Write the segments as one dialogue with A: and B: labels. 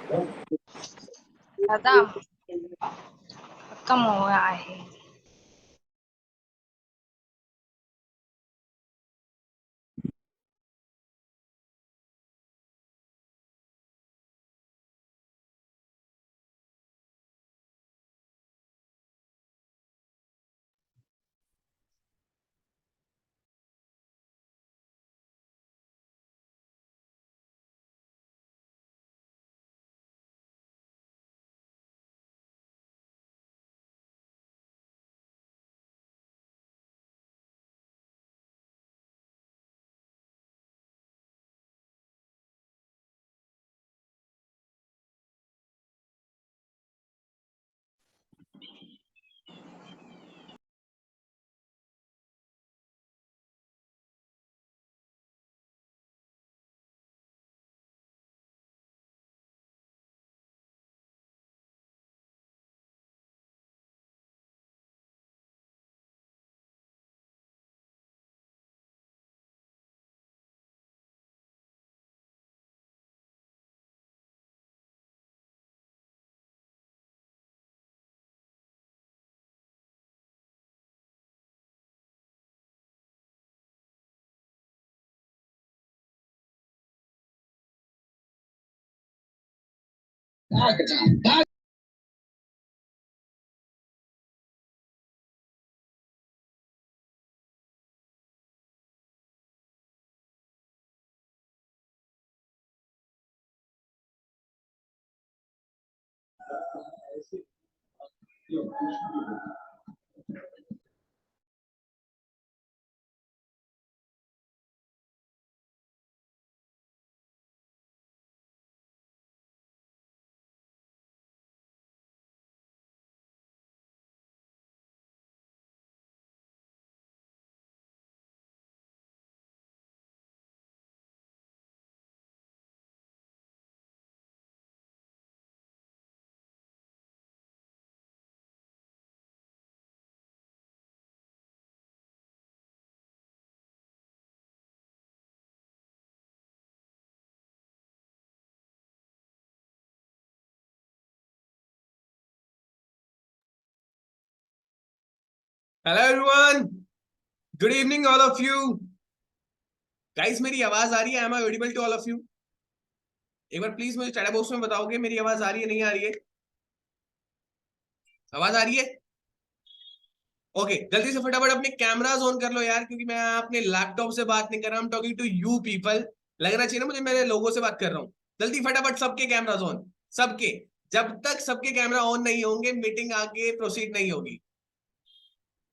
A: दादा कम हो गया है।
B: Hello everyone, good evening all of you guys. मेरी आवाज आ रही है? Am I audible to all of you? एक बार प्लीज मुझे चैट बॉक्स में बताओगे मेरी आवाज आ रही है नहीं आ रही है? आवाज आ रही है? ओके, जल्दी से फटाफट अपने कैमरास ऑन कर लो यार, क्योंकि मैं अपने लैपटॉप से बात नहीं कर रहा हूँ। Talking to you people. लगना चाहिए ना मुझे मेरे लोगों से बात कर रहा हूँ। जल्दी फटाफट सबके कैमरास ऑन, सबके। जब तक सबके कैमरा ऑन नहीं होंगे मीटिंग आगे प्रोसीड नहीं होगी।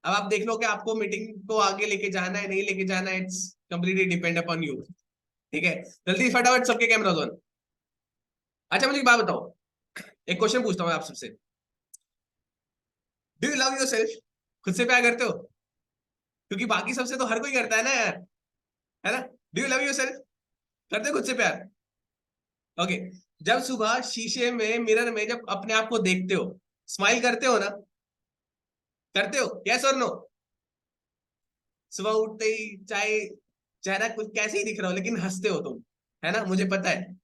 B: अब आप देख लो कि आपको मीटिंग को आगे लेके जाना है नहीं लेके जाना है, it's completely depend upon you. ठीक है, जल्दी फटाफट सबके कैमरास ऑन। अच्छा मुझे एक बात बताओ, एक क्वेश्चन पूछता हूँ आप सबसे। Do you love your self? खुद से प्यार करते हो? क्योंकि बाकी सबसे तो हर कोई करता है ना यार, है ना? Do you love your self? करते हो खुद से प्यार? ओके। जब सुबह शीशे में मिरर में जब अपने आप को देखते हो, स्माइल करते हो ना? करते हो? यस और नो? सुबह उठते ही चाहे चेहरा कुछ कैसे ही दिख रहा हो लेकिन हंसते हो तुम, है ना? मुझे पता है।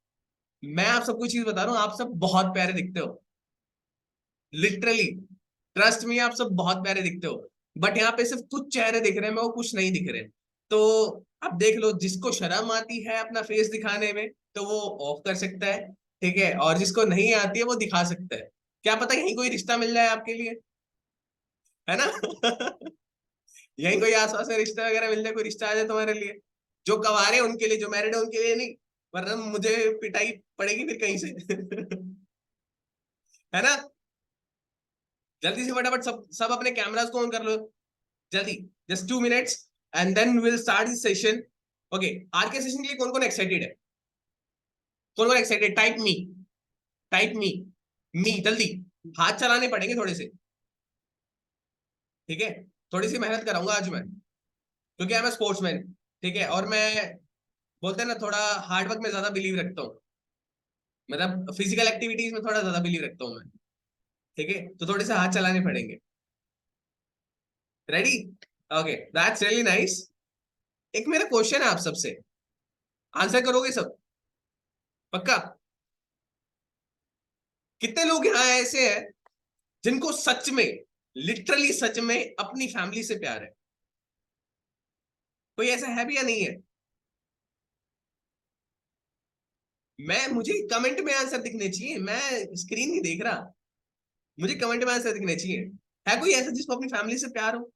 B: मैं आप सबको चीज बता रहा हूँ, आप सब बहुत प्यारे दिखते हो। लिटरली, ट्रस्ट में, आप सब बहुत प्यारे दिखते हो। बट यहाँ पे सिर्फ कुछ चेहरे दिख रहे हैं, मैं वो कुछ नहीं दिख रहे। तो आप देख लो, जिसको शर्म आती है अपना फेस दिखाने में तो वो ऑफ कर सकता है। ठीक है, और जिसको नहीं आती है वो दिखा सकता है। क्या पता यहीं कोई रिश्ता मिल जाए आपके लिए, है ना? यहीं कोई आसपास में रिश्ता वगैरह मिल जाए, कोई रिश्ता आ जाए तुम्हारे लिए। जो कवारे हैं उनके लिए, जो मैरिड है उनके लिए नहीं, वरना मुझे पिटाई पड़ेगी फिर कहीं से। है ना? जल्दी से फटाफट सब सब अपने कैमरास को ऑन कर लो, जल्दी। Just 2 minutes and then will start this session. Okay, आज के सेशन के लिए कौन कौन एक्साइटेड है? कौन कौन एक्साइटेड? टाइप मी, टाइप मी। मी जल्दी। हाथ चलाने पड़ेंगे थोड़े से, ठीक है? थोड़ी सी मेहनत कराऊंगा आज मैं, क्योंकि आई एम स्पोर्ट्समैन। ठीक है, और मैं, बोलते हैं ना, थोड़ा हार्ड वर्क में ज्यादा बिलीव रखता हूँ। मतलब फिजिकल एक्टिविटीज में थोड़ा ज्यादा बिलीव रखता हूँ मैं। ठीक है, तो थोड़े से हाथ चलाने पड़ेंगे। Ready? Okay, that's really nice. एक मेरा क्वेश्चन है आप सबसे, आंसर करोगे सब? पक्का? कितने लोग यहाँ ऐसे हैं जिनको सच में, लिटरली सच में अपनी फैमिली से प्यार है? कोई ऐसा है भी या नहीं है? मुझे कमेंट में आंसर दिखने चाहिए, मैं स्क्रीन नहीं देख रहा। मुझे कमेंट में आंसर दिखने चाहिए। है कोई ऐसा जिसको अपनी फैमिली से प्यार हो?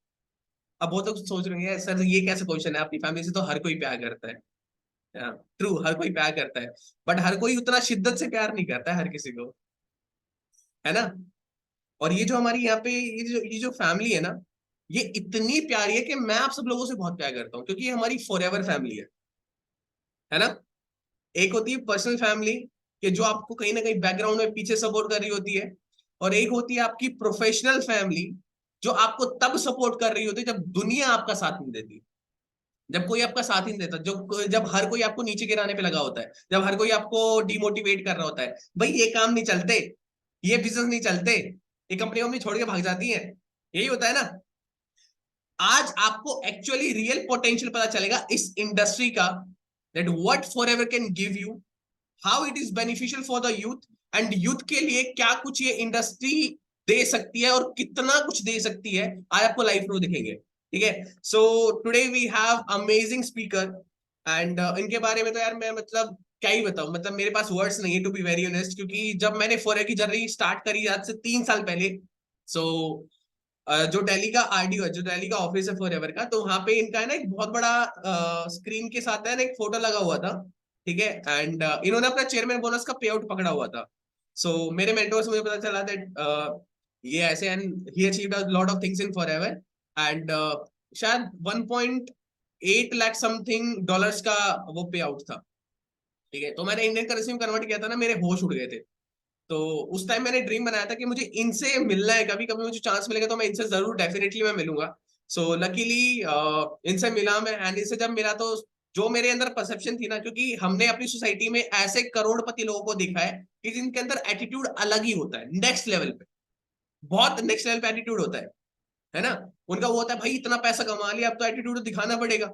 B: अब वो तो सोच रहे हैं सर ये कैसा क्वेश्चन है, अपनी फैमिली से तो हर कोई प्यार करता है। ट्रू, हर कोई प्यार करता है, बट हर कोई उतना शिद्दत से प्यार नहीं करता है हर किसी को, है ना? और ये जो हमारी यहाँ पे ये जो फैमिली है ना, ये इतनी प्यारी है कि मैं आप सब लोगों से बहुत प्यार करता हूँ, क्योंकि ये हमारी फॉर एवर फैमिली है ना? एक होती है पर्सनल फैमिली, कि जो आपको कहीं ना कहीं बैकग्राउंड में पीछे सपोर्ट कर रही होती है, और एक होती है आपकी प्रोफेशनल फैमिली, जो आपको तब सपोर्ट कर रही होती है जब दुनिया आपका साथ नहीं देती, जब कोई आपका साथ ही नहीं देता, जब हर कोई आपको नीचे गिराने पे लगा होता है, जब हर कोई आपको डिमोटिवेट कर रहा होता है, भाई ये काम नहीं चलते, ये बिजनेस नहीं चलते, ये कंपनी अपनी छोड़ के भाग जाती है, यही होता है ना? आज आपको एक्चुअली रियल पोटेंशियल पता चलेगा इस इंडस्ट्री का, that what forever can give you, how it is beneficial for the youth, and youth के लिए क्या कुछ ये इंडस्ट्री दे सकती है और कितना कुछ दे सकती है, आज आपको लाइव थ्रू दिखेंगे। ठीक है, so today we have amazing speaker, and इनके बारे में तो यार मैं मतलब क्या ही बताऊं, मतलब मेरे पास वर्ड्स नहीं है टू बी वेरी ऑनेस्ट, क्योंकि जब मैंने फोरे की जर्नी स्टार्ट करी आज से 3 साल पहले, सो जो दिल्ली का आरडीओ है, जो दिल्ली का ऑफिस है फॉरएवर का, तो वहां पे इनका है ना एक बहुत बड़ा स्क्रीन के साथ है ना एक फोटो लगा हुआ था। ठीक है, एंड इन्होंने अपना चेयरमैन बोनस का पे आउट पकड़ा हुआ था। सो मेरे मेंटोर से मुझे पता चला दैट ये ऐसे, and he achieved a lot of things in forever, and शायद 1.8 लाख समथिंग डॉलर्स का वो पे आउट था। ठीक है, तो मैंने इंडियन करेंसी में कन्वर्ट किया था ना, मेरे होश उड़ गए थे। तो उस टाइम मैंने ड्रीम बनाया था कि मुझे इनसे मिलना है, कभी कभी मुझे चांस मिलेगा तो मैं इनसे जरूर डेफिनेटली मैं मिलूंगा। सो लकीली इनसे मिला मैं, एंड इनसे जब मिला तो जो मेरे अंदर परसेप्शन थी ना, क्योंकि हमने अपनी सोसाइटी में ऐसे करोड़पति लोगों को देखा है कि जिनके अंदर एटीट्यूड अलग ही होता है, नेक्स्ट लेवल पे, बहुत नेक्स्ट लेवल पे एटीट्यूड होता है ना? उनका वो होता है भाई इतना पैसा कमा लिया, अब तो एटीट्यूड दिखाना पड़ेगा,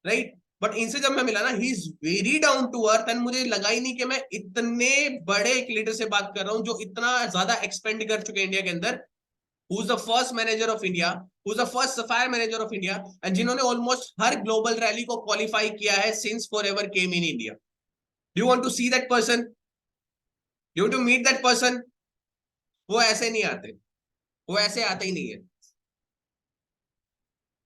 B: राइट? बट इनसे जब मैं मिला ना, he is very down to earth, and मुझे लगा ही नहीं कि मैं इतने बड़े एक लीडर से बात कर रहा हूं जो इतना ज्यादा एक्सपेंड कर चुके हैं इंडिया के अंदर, who is the first manager of India, who is the first sapphire manager of India, and जिन्होंने ऑलमोस्ट हर ग्लोबल रैली को क्वालिफाई किया है since for ever came in India. Do you want to see that person? Do to meet that person? वो ऐसे नहीं आते, वो ऐसे आते ही नहीं है।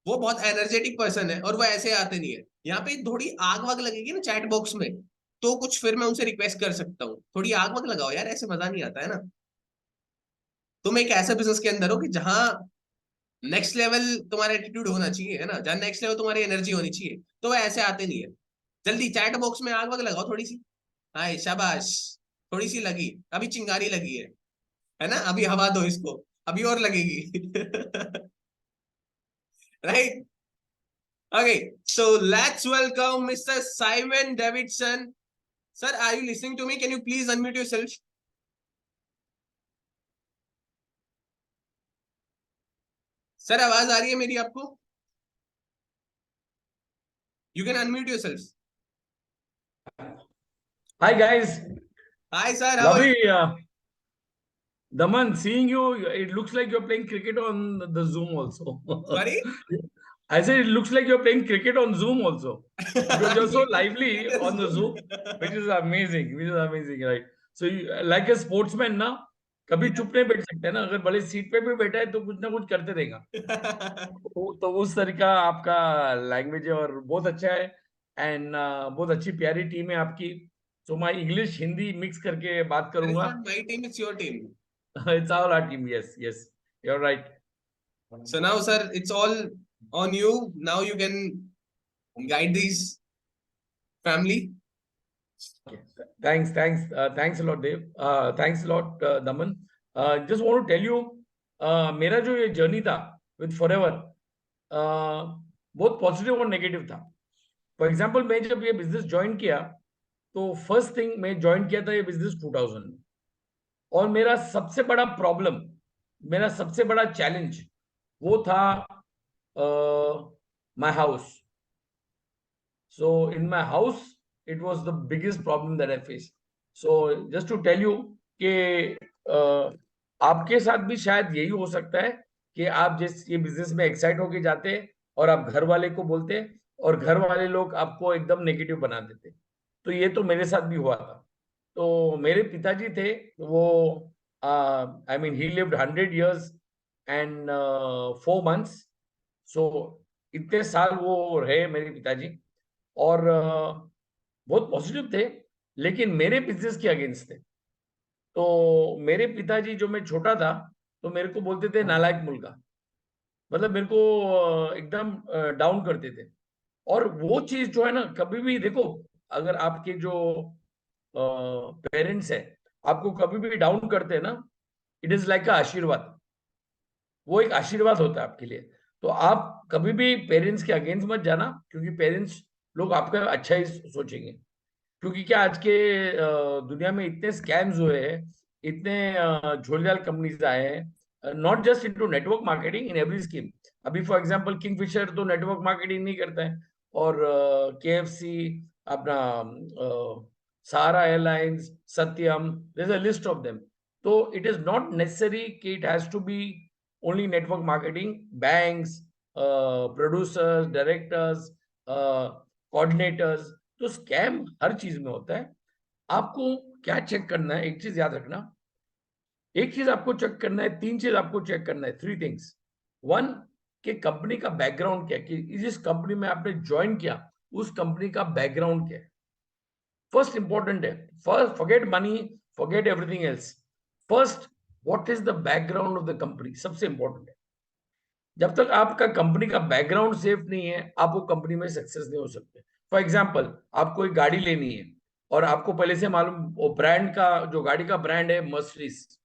B: वो बहुत एनर्जेटिक पर्सन है और वो ऐसे आते नहीं है। यहाँ पे थोड़ी आग वाग लगेगी ना चैट बॉक्स में, तो कुछ फिर मैं उनसे रिक्वेस्ट कर सकता हूँ, थोड़ी आग वाग लगाओ यार, ऐसे मजा नहीं आता है ना। तुम एक ऐसे बिजनेस के अंदर हो कि जहां नेक्स्ट लेवल तुम्हारा एटीट्यूड होना चाहिए, है ना, जहां नेक्स्ट लेवल तुम्हारी एनर्जी होनी चाहिए, तो वो ऐसे आते नहीं है। जल्दी चैट बॉक्स में आग वाग लगाओ थोड़ी सी। हाय शाबाश, थोड़ी सी लगी, अभी चिंगारी लगी है ना, अभी हवा दो इसको, अभी और लगेगी। Right? Okay, so let's welcome Mr. Simon Davidson. Sir, are you listening to me? Can you please unmute yourself? Sir आवाज आ रही है मेरी आपको? You can unmute yourself.
A: Hi guys,
B: Hi sir, how are you?
A: lovely Daman. Seeing you, it looks like you're playing cricket on the Zoom also.
B: Sorry?
A: I said it looks like you're playing cricket on Zoom also because you're so lively on the Zoom, which is amazing. Which is amazing, right? So, like a sportsman, ना कभी
B: Yeah.
A: चुप नहीं बैठ सकते ना, अगर बड़े seat पे भी बैठा है तो कुछ ना कुछ करते रहेगा। तो उस तरीका आपका लैंग्वेज है और बहुत अच्छा है, एंड बहुत अच्छी प्यारी टीम है आपकी। सो मैं इंग्लिश हिंदी मिक्स करके बात
B: That is
A: करूंगा।
B: not my team, it's your team.
A: It's all our team, yes yes, you are right.
B: So now, sir, it's all on you. Now you can guide these family.
A: Thanks a lot, Dave. Thanks a lot, Daman. Just want to tell you, मेरा जो ये journey था with forever बहुत positive और negative था। For example, मैं जब ये बिजनेस ज्वाइन किया तो फर्स्ट थिंग मैं ज्वाइन किया था ये बिजनेस 2000 में, और मेरा सबसे बड़ा प्रॉब्लम, मेरा सबसे बड़ा चैलेंज वो था my house. So in my house, it was the biggest problem that I faced. So just to tell you कि आपके साथ भी शायद यही हो सकता है कि आप जिस ये बिजनेस में एक्साइट होके जाते हैं और आप घर वाले को बोलते हैं और घर वाले लोग आपको एकदम नेगेटिव बना देते। तो ये तो मेरे साथ भी हुआ था। तो मेरे पिताजी थे, वो I mean he lived 100 years and 4 months। सो इतने साल वो रहे मेरे पिताजी, और बहुत पॉजिटिव थे, लेकिन मेरे बिजनेस के अगेंस्ट थे। तो मेरे पिताजी, जो मैं छोटा था, तो मेरे को बोलते थे नालायक मुल्का, मतलब मेरे को एकदम डाउन करते थे। और वो चीज जो है ना, कभी भी देखो, अगर आपके जो पेरेंट्स है आपको कभी भी डाउन करते हैं ना, इट इज लाइक का आशीर्वाद, वो एक आशीर्वाद होता है आपके लिए। तो आप कभी भी पेरेंट्स के अगेंस्ट मत जाना, क्योंकि पेरेंट्स लोग आपका अच्छा ही सोचेंगे। क्योंकि क्या आज के दुनिया में इतने स्कैम्स हुए हैं, इतने झोलझाल कंपनीज आए हैं, not just into network marketing, in every scheme. अभी फॉर एग्जांपल किंगफिशर तो नेटवर्क मार्केटिंग नहीं करता है, और केएफसी, अपना Sahara airlines, Satyam, there is a list of them. तो इट इज नॉट नेसेसरी कि it has to be only network marketing. Banks, producers, directors, coordinators, तो स्कैम हर चीज में होता है। आपको क्या चेक करना है, एक चीज याद रखना, एक चीज आपको चेक करना है, तीन चीज आपको चेक करना है, 3 थिंग्स। वन, कि कंपनी का बैकग्राउंड क्या है, कि जिस कंपनी में आपने ज्वाइन किया उस कंपनी का बैकग्राउंड क्या है। फर्स्ट इंपॉर्टेंट है। First forget money, forget everything else. First, what is the background of the company, सबसे इंपॉर्टेंट है। जब तक आपका कंपनी का बैकग्राउंड सेफ नहीं है, आप वो कंपनी में सक्सेस नहीं हो सकते। फॉर एग्जाम्पल, आपको एक गाड़ी लेनी है और आपको पहले से मालूम, वो ब्रांड का, जो गाड़ी का ब्रांड है, Mercedes,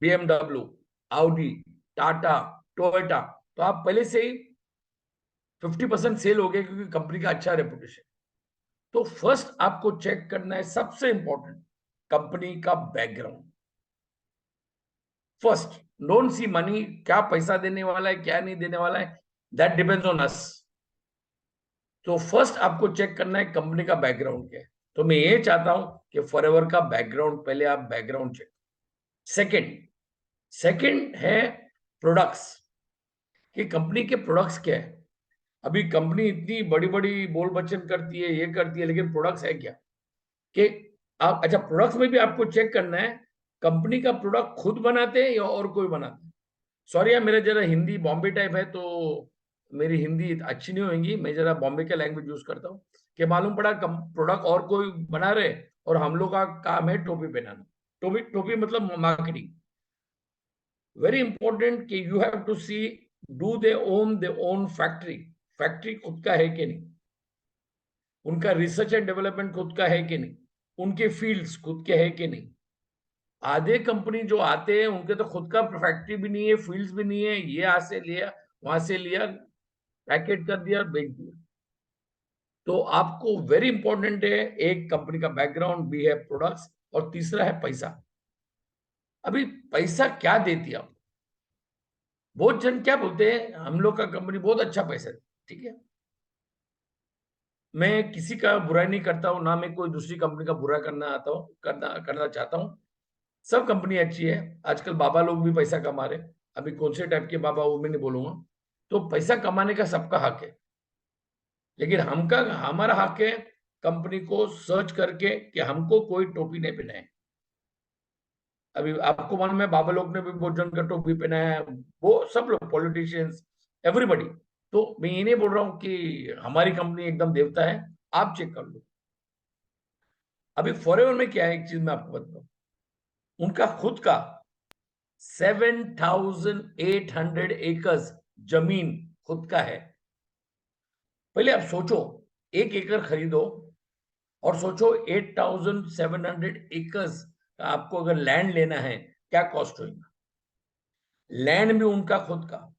A: BMW, Audi, Tata, Toyota, तो आप पहले से ही 50% सेल हो गए, क्योंकि कंपनी का अच्छा रेपुटेशन। तो फर्स्ट आपको चेक करना है, सबसे इंपॉर्टेंट, कंपनी का background. First, don't see money, क्या पैसा देने वाला है क्या नहीं देने वाला है, दैट डिपेंड्स ऑन अस। तो फर्स्ट आपको चेक करना है कंपनी का बैकग्राउंड क्या है। तो मैं ये चाहता हूं कि फॉरएवर का बैकग्राउंड, पहले आप बैकग्राउंड चेक। सेकंड, सेकंड है प्रोडक्ट्स, कि कंपनी के प्रोडक्ट्स क्या है। अभी कंपनी इतनी बड़ी बड़ी बोल बच्चन करती है, ये करती है, लेकिन प्रोडक्ट्स है क्या, कि आप, अच्छा, प्रोडक्ट्स में भी आपको चेक करना है कंपनी का प्रोडक्ट खुद बनाते हैं या और कोई बनाता है। सॉरी यार, मेरा जरा हिंदी बॉम्बे टाइप है, तो मेरी हिंदी अच्छी नहीं होगी, मैं जरा बॉम्बे का लैंग्वेज यूज करता हूँ। कि मालूम पड़ा प्रोडक्ट और कोई बना रहे, और हम लोग का काम है टोपी पहनाना। टोपी, टोपी मतलब मार्केटिंग। वेरी इंपॉर्टेंट कि you have to see, do they own factory, factory खुद का है कि नहीं, उनका रिसर्च एंड डेवलपमेंट खुद का है कि नहीं, उनके फील्ड्स खुद के है कि नहीं। आधे कंपनी जो आते हैं उनके तो खुद का फैक्ट्री भी नहीं है, फील्ड्स भी नहीं है, ये यहाँ से लिया वहां से लिया, पैकेट कर दिया, बेच दिया। तो आपको वेरी इंपॉर्टेंट है, एक कंपनी का बैकग्राउंड भी है, प्रोडक्ट्स, और तीसरा है पैसा। अभी पैसा क्या देती है आपको, बहुत जन क्या बोलते हैं, हम लोग का कंपनी बहुत अच्छा पैसा है। ठीक है, मैं किसी का बुराई नहीं करता हूं, ना मैं कोई दूसरी कंपनी का बुरा करना आता हूं, करना करना चाहता हूं। सब कंपनी अच्छी है, आजकल बाबा लोग भी पैसा कमा रहे। अभी कौन से टाइप के बाबा वो मैं नहीं बोलूंगा। तो पैसा कमाने का सबका हक है, लेकिन हमका, हमारा हक है कंपनी को सर्च करके कि हमको कोई टोपी नहीं पहनाए। अभी आपको मालूम है, बाबा लोग ने भी बहुत जन का टोपी पहनाया है, वो सब लोग, पॉलिटिशियंस, एवरीबडी। तो मैं ये नहीं बोल रहा हूँ कि हमारी कंपनी एकदम देवता है, आप चेक कर लो। अभी फॉरएवर में क्या है, एक चीज मैं आपको बताऊं, उनका खुद का 7,800 एकर्स जमीन खुद का है। पहले आप सोचो, 1 एकड़ खरीदो, और सोचो 8,700 एकर्स का आपको अगर लैंड लेना है, क्या कॉस्ट होगा। लैंड भी उनका खुद का,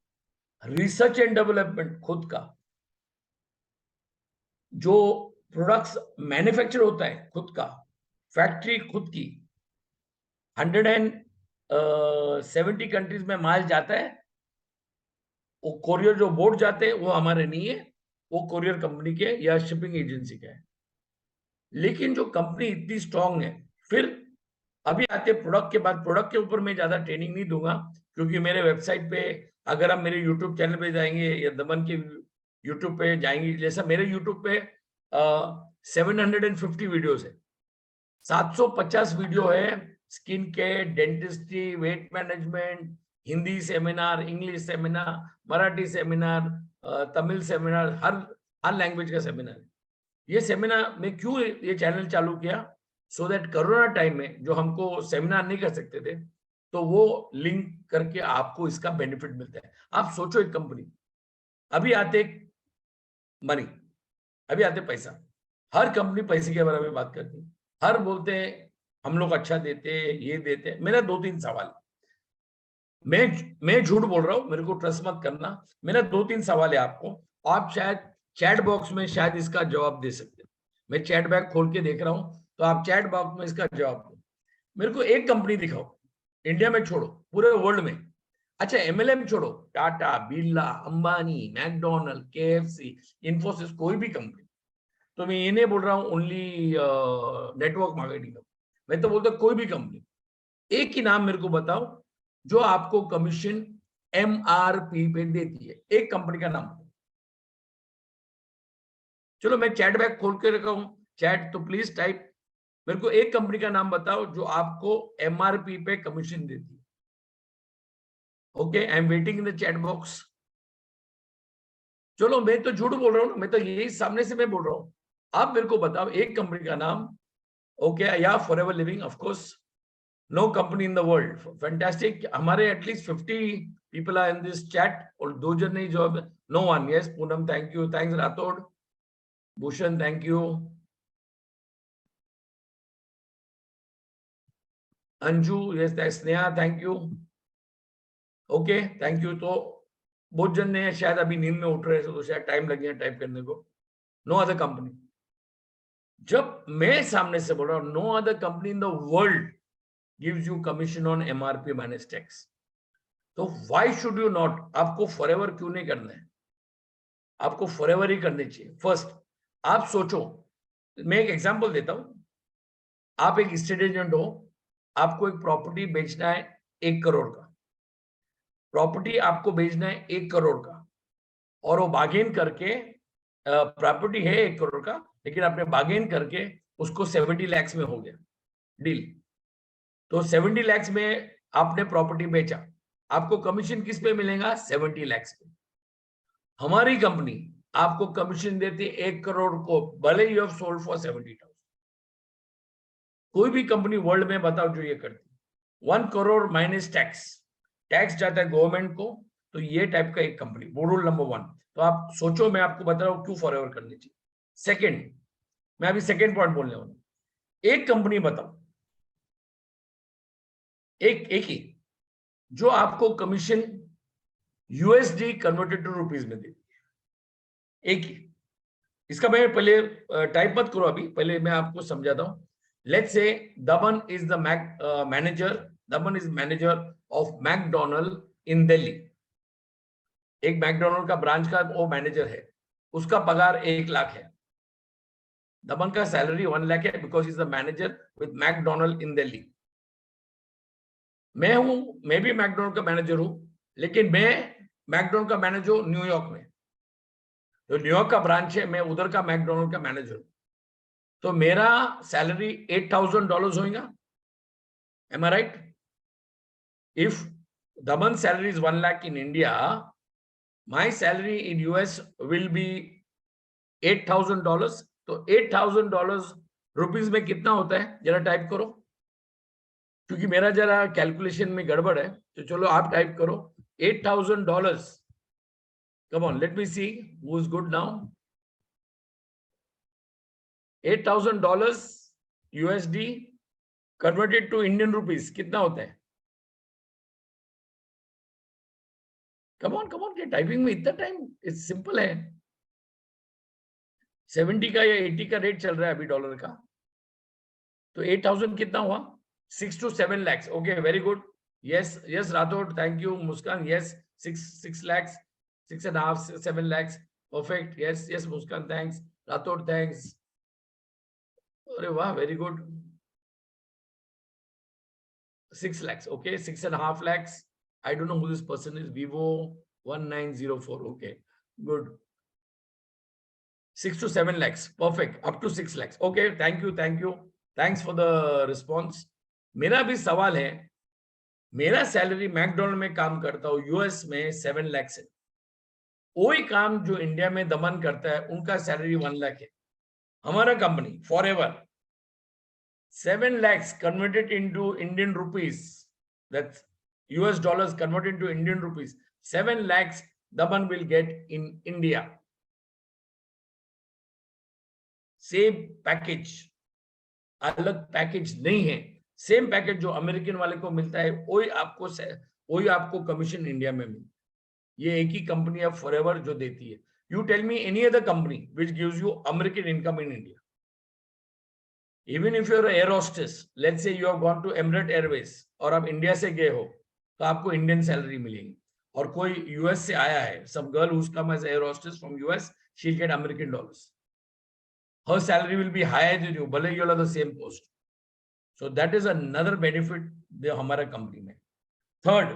A: रिसर्च एंड डेवलपमेंट खुद का, जो प्रोडक्ट्स मैन्युफैक्चर होता है खुद का, फैक्ट्री खुद की। 170 कंट्रीज में माल जाता है, वो कोरियर जो बोट जाते हैं वो हमारे नहीं है, वो कोरियर कंपनी के या शिपिंग एजेंसी के है। लेकिन जो कंपनी इतनी स्ट्रांग है, फिर अभी आते प्रोडक्ट के बाद, प्रोडक्ट के ऊपर मैं ज्यादा ट्रेनिंग नहीं दूंगा, क्योंकि मेरे वेबसाइट पे अगर आप मेरे यूट्यूब चैनल पे जाएंगे या दमन के यूट्यूब पे जाएंगे, जैसा मेरे यूट्यूब पे 750 वीडियोस है, 750 वीडियो है, skin care, dentistry, weight management, Hindi seminar, English seminar, Marathi seminar, Tamil seminar, हर लैंग्वेज का सेमिनार है। ये सेमिनार मैं क्यों ये चैनल चालू किया, सो दैट कोरोना टाइम में जो हमको सेमिनार नहीं कर सकते थे, तो वो लिंक करके आपको इसका बेनिफिट मिलता है। आप सोचो, एक कंपनी, अभी आते मनी, अभी आते पैसा, हर कंपनी पैसे के बारे में बात करती है, हर बोलते हैं हम लोग अच्छा देते हैं, ये देते हैं। मेरा 2-3 सवाल, मैं झूठ बोल रहा हूं, मेरे को ट्रस्ट मत करना, मेरा 2-3 सवाल है आपको, आप शायद चैट बॉक्स में शायद इसका जवाब दे सकते हो। मैं चैट बैग खोल के देख रहा हूं, तो आप चैट बॉक्स में इसका जवाब दो। मेरे को एक कंपनी दिखाओ, इंडिया में छोड़ो, पूरे वर्ल्ड में, अच्छा एमएलएम छोड़ो, टाटा, बिरला, अंबानी, मैकडोनल्ड, केएफसी, इन्फोसिस, कोई भी कंपनी, तो मैं ये नहीं बोल रहा हूँ ओनली नेटवर्क मार्केटिंग, मैं तो बोलता कोई भी कंपनी, एक ही नाम मेरे को बताओ जो आपको कमीशन एमआरपी पे देती है, एक कंपनी का नाम। चलो मैं चैट बैग खोल के रखा हूं, चैट, तो प्लीज टाइप, मेरे को एक कंपनी का नाम बताओ जो आपको एमआरपी पे कमीशन देती है। Okay, I am waiting in the chat box. चलो मैं तो झूठ बोल रहा हूँ ना, मैं तो यही सामने से मैं बोल रहा हूँ, आप मेरे को बताओ एक कंपनी का नाम। ओके, या forever living, of course, no company in the world, fantastic, हमारे at least 50 people are in this chat, और 2 जन नहीं जो, no one, yes, Poonam thank you, thanks Rathore, Bhushan thank you, Anju yes, thanks, Sneha thank you, okay thank you। तो बहुत जन ने शायद अभी नींद में उठ रहे हैं, तो शायद टाइम लगेगा टाइप करने को। नो अदर कंपनी, जब मैं सामने से बोल रहा हूँ no other company in the world gives you commission on MRP minus tax, तो व्हाई शुड यू नॉट, आपको फॉरएवर क्यों नहीं करना है, आपको फॉरएवर ही करनी चाहिए। फर्स्ट आप सोचो, मैं एक एग्जांपल देता हूं, आप एक स्टेट एजेंट हो, आपको एक प्रॉपर्टी बेचना है 1 करोड़ का, प्रॉपर्टी आपको बेचना है 1 करोड़ का, और वो बार्गेन करके, प्रॉपर्टी है 1 करोड़ का, लेकिन आपने बार्गेन करके उसको 70 लैक्स में हो गया डील, तो 70 लैक्स में आपने प्रॉपर्टी बेचा, आपको कमीशन किस पे मिलेगा, 70 लैक्स पे। हमारी कंपनी आपको कमीशन देती है 1 करोड़ को, भले यू हैव सोल्ड फॉर 70,000। कोई भी कंपनी वर्ल्ड में बताओ जो ये करती, 1 करोड़ माइनस टैक्स, टैक्स जाता है गवर्नमेंट को, तो ये टाइप का एक कंपनी, वो रूल नंबर 1। तो आप सोचो, मैं आपको बता रहा हूं क्यों फॉरएवर करनी चाहिए। सेकंड, मैं अभी सेकंड पॉइंट बोलने वाला हूं, एक कंपनी बताओ, एक ही, जो आपको commission USD converted to rupees में देती है, एक ही। इसका मैं पहले टाइप मत करो, अभी पहले मैं आपको समझाता हूं। Let's say Daman is the manager, Daman is manager of McDonald in Delhi, एक मैकडोनल्ड का ब्रांच का वो मैनेजर है, उसका पगार 1 लाख है, दमन का सैलरी 1 लाख है, because is the manager with McDonald in Delhi. मैं भी मैकडोनल्ड का मैनेजर हूं, लेकिन मैं मैकडोनल्ड का मैनेजर हूं न्यूयॉर्क में, तो न्यूयॉर्क का ब्रांच है, मैं उधर का मैकडोनल्ड का मैनेजर हूं, तो मेरा सैलरी $8,000 होगा, am I right? If Daman's salary is 1 lakh in India, my salary in US will be $8,000, तो $8,000 रुपीज में कितना होता है जरा टाइप करो, क्योंकि मेरा जरा कैलकुलेशन में गड़बड़ है, तो चलो आप टाइप करो $8,000, come on let me see who is good now, $8,000 USD converted to Indian rupees कितना होता है, कम ऑन क्या टाइपिंग में इतना टाइम, इट्स सिंपल है, 70 का या 80 का रेट चल रहा है अभी डॉलर का, तो 8,000 कितना हुआ, 6 to 7 lakhs, okay very good, yes Rathore thank you, Muskan yes, 6 lakhs, 6.5 7 lakhs, perfect, yes Muskan thanks, Rathore thanks, अरे वाह very good, 6 lakhs. Okay, 6.5 lakhs. I don't know who this person is. Vivo 1904. Okay, good. 6 to 7 lakhs. Perfect. Up to 6 lakhs. Okay, thank you. Thank you. Thanks for the response. मेरा भी सवाल है, मेरा salary McDonald में काम करता हूँ US में 7 lakhs है. कोई काम जो इंडिया में दमन करता है उनका सैलरी 1 lakh है. हमारा company forever 7 lakhs converted into Indian rupees, that's US dollars converted into Indian rupees, 7 lakhs Daman will get in India. Same package, अलग पैकेज नहीं है. सेम पैकेज जो अमेरिकन वाले को मिलता है वही आपको कमीशन इंडिया में मिलता है. ये एक ही कंपनी है फॉरएवर जो देती है. You tell me any other company which gives you American income in India. Even if you are air hostess, let's say you have gone to Emirate Airways और आप इंडिया से गए हो तो आपको इंडियन सैलरी मिलेगी. और कोई यूएस से आया है, some girl whose come as air hostess from US, she will get American dollars. her salary will be higher than you, भले you are the same post. So that is another benefit जो हमारा company में. Third,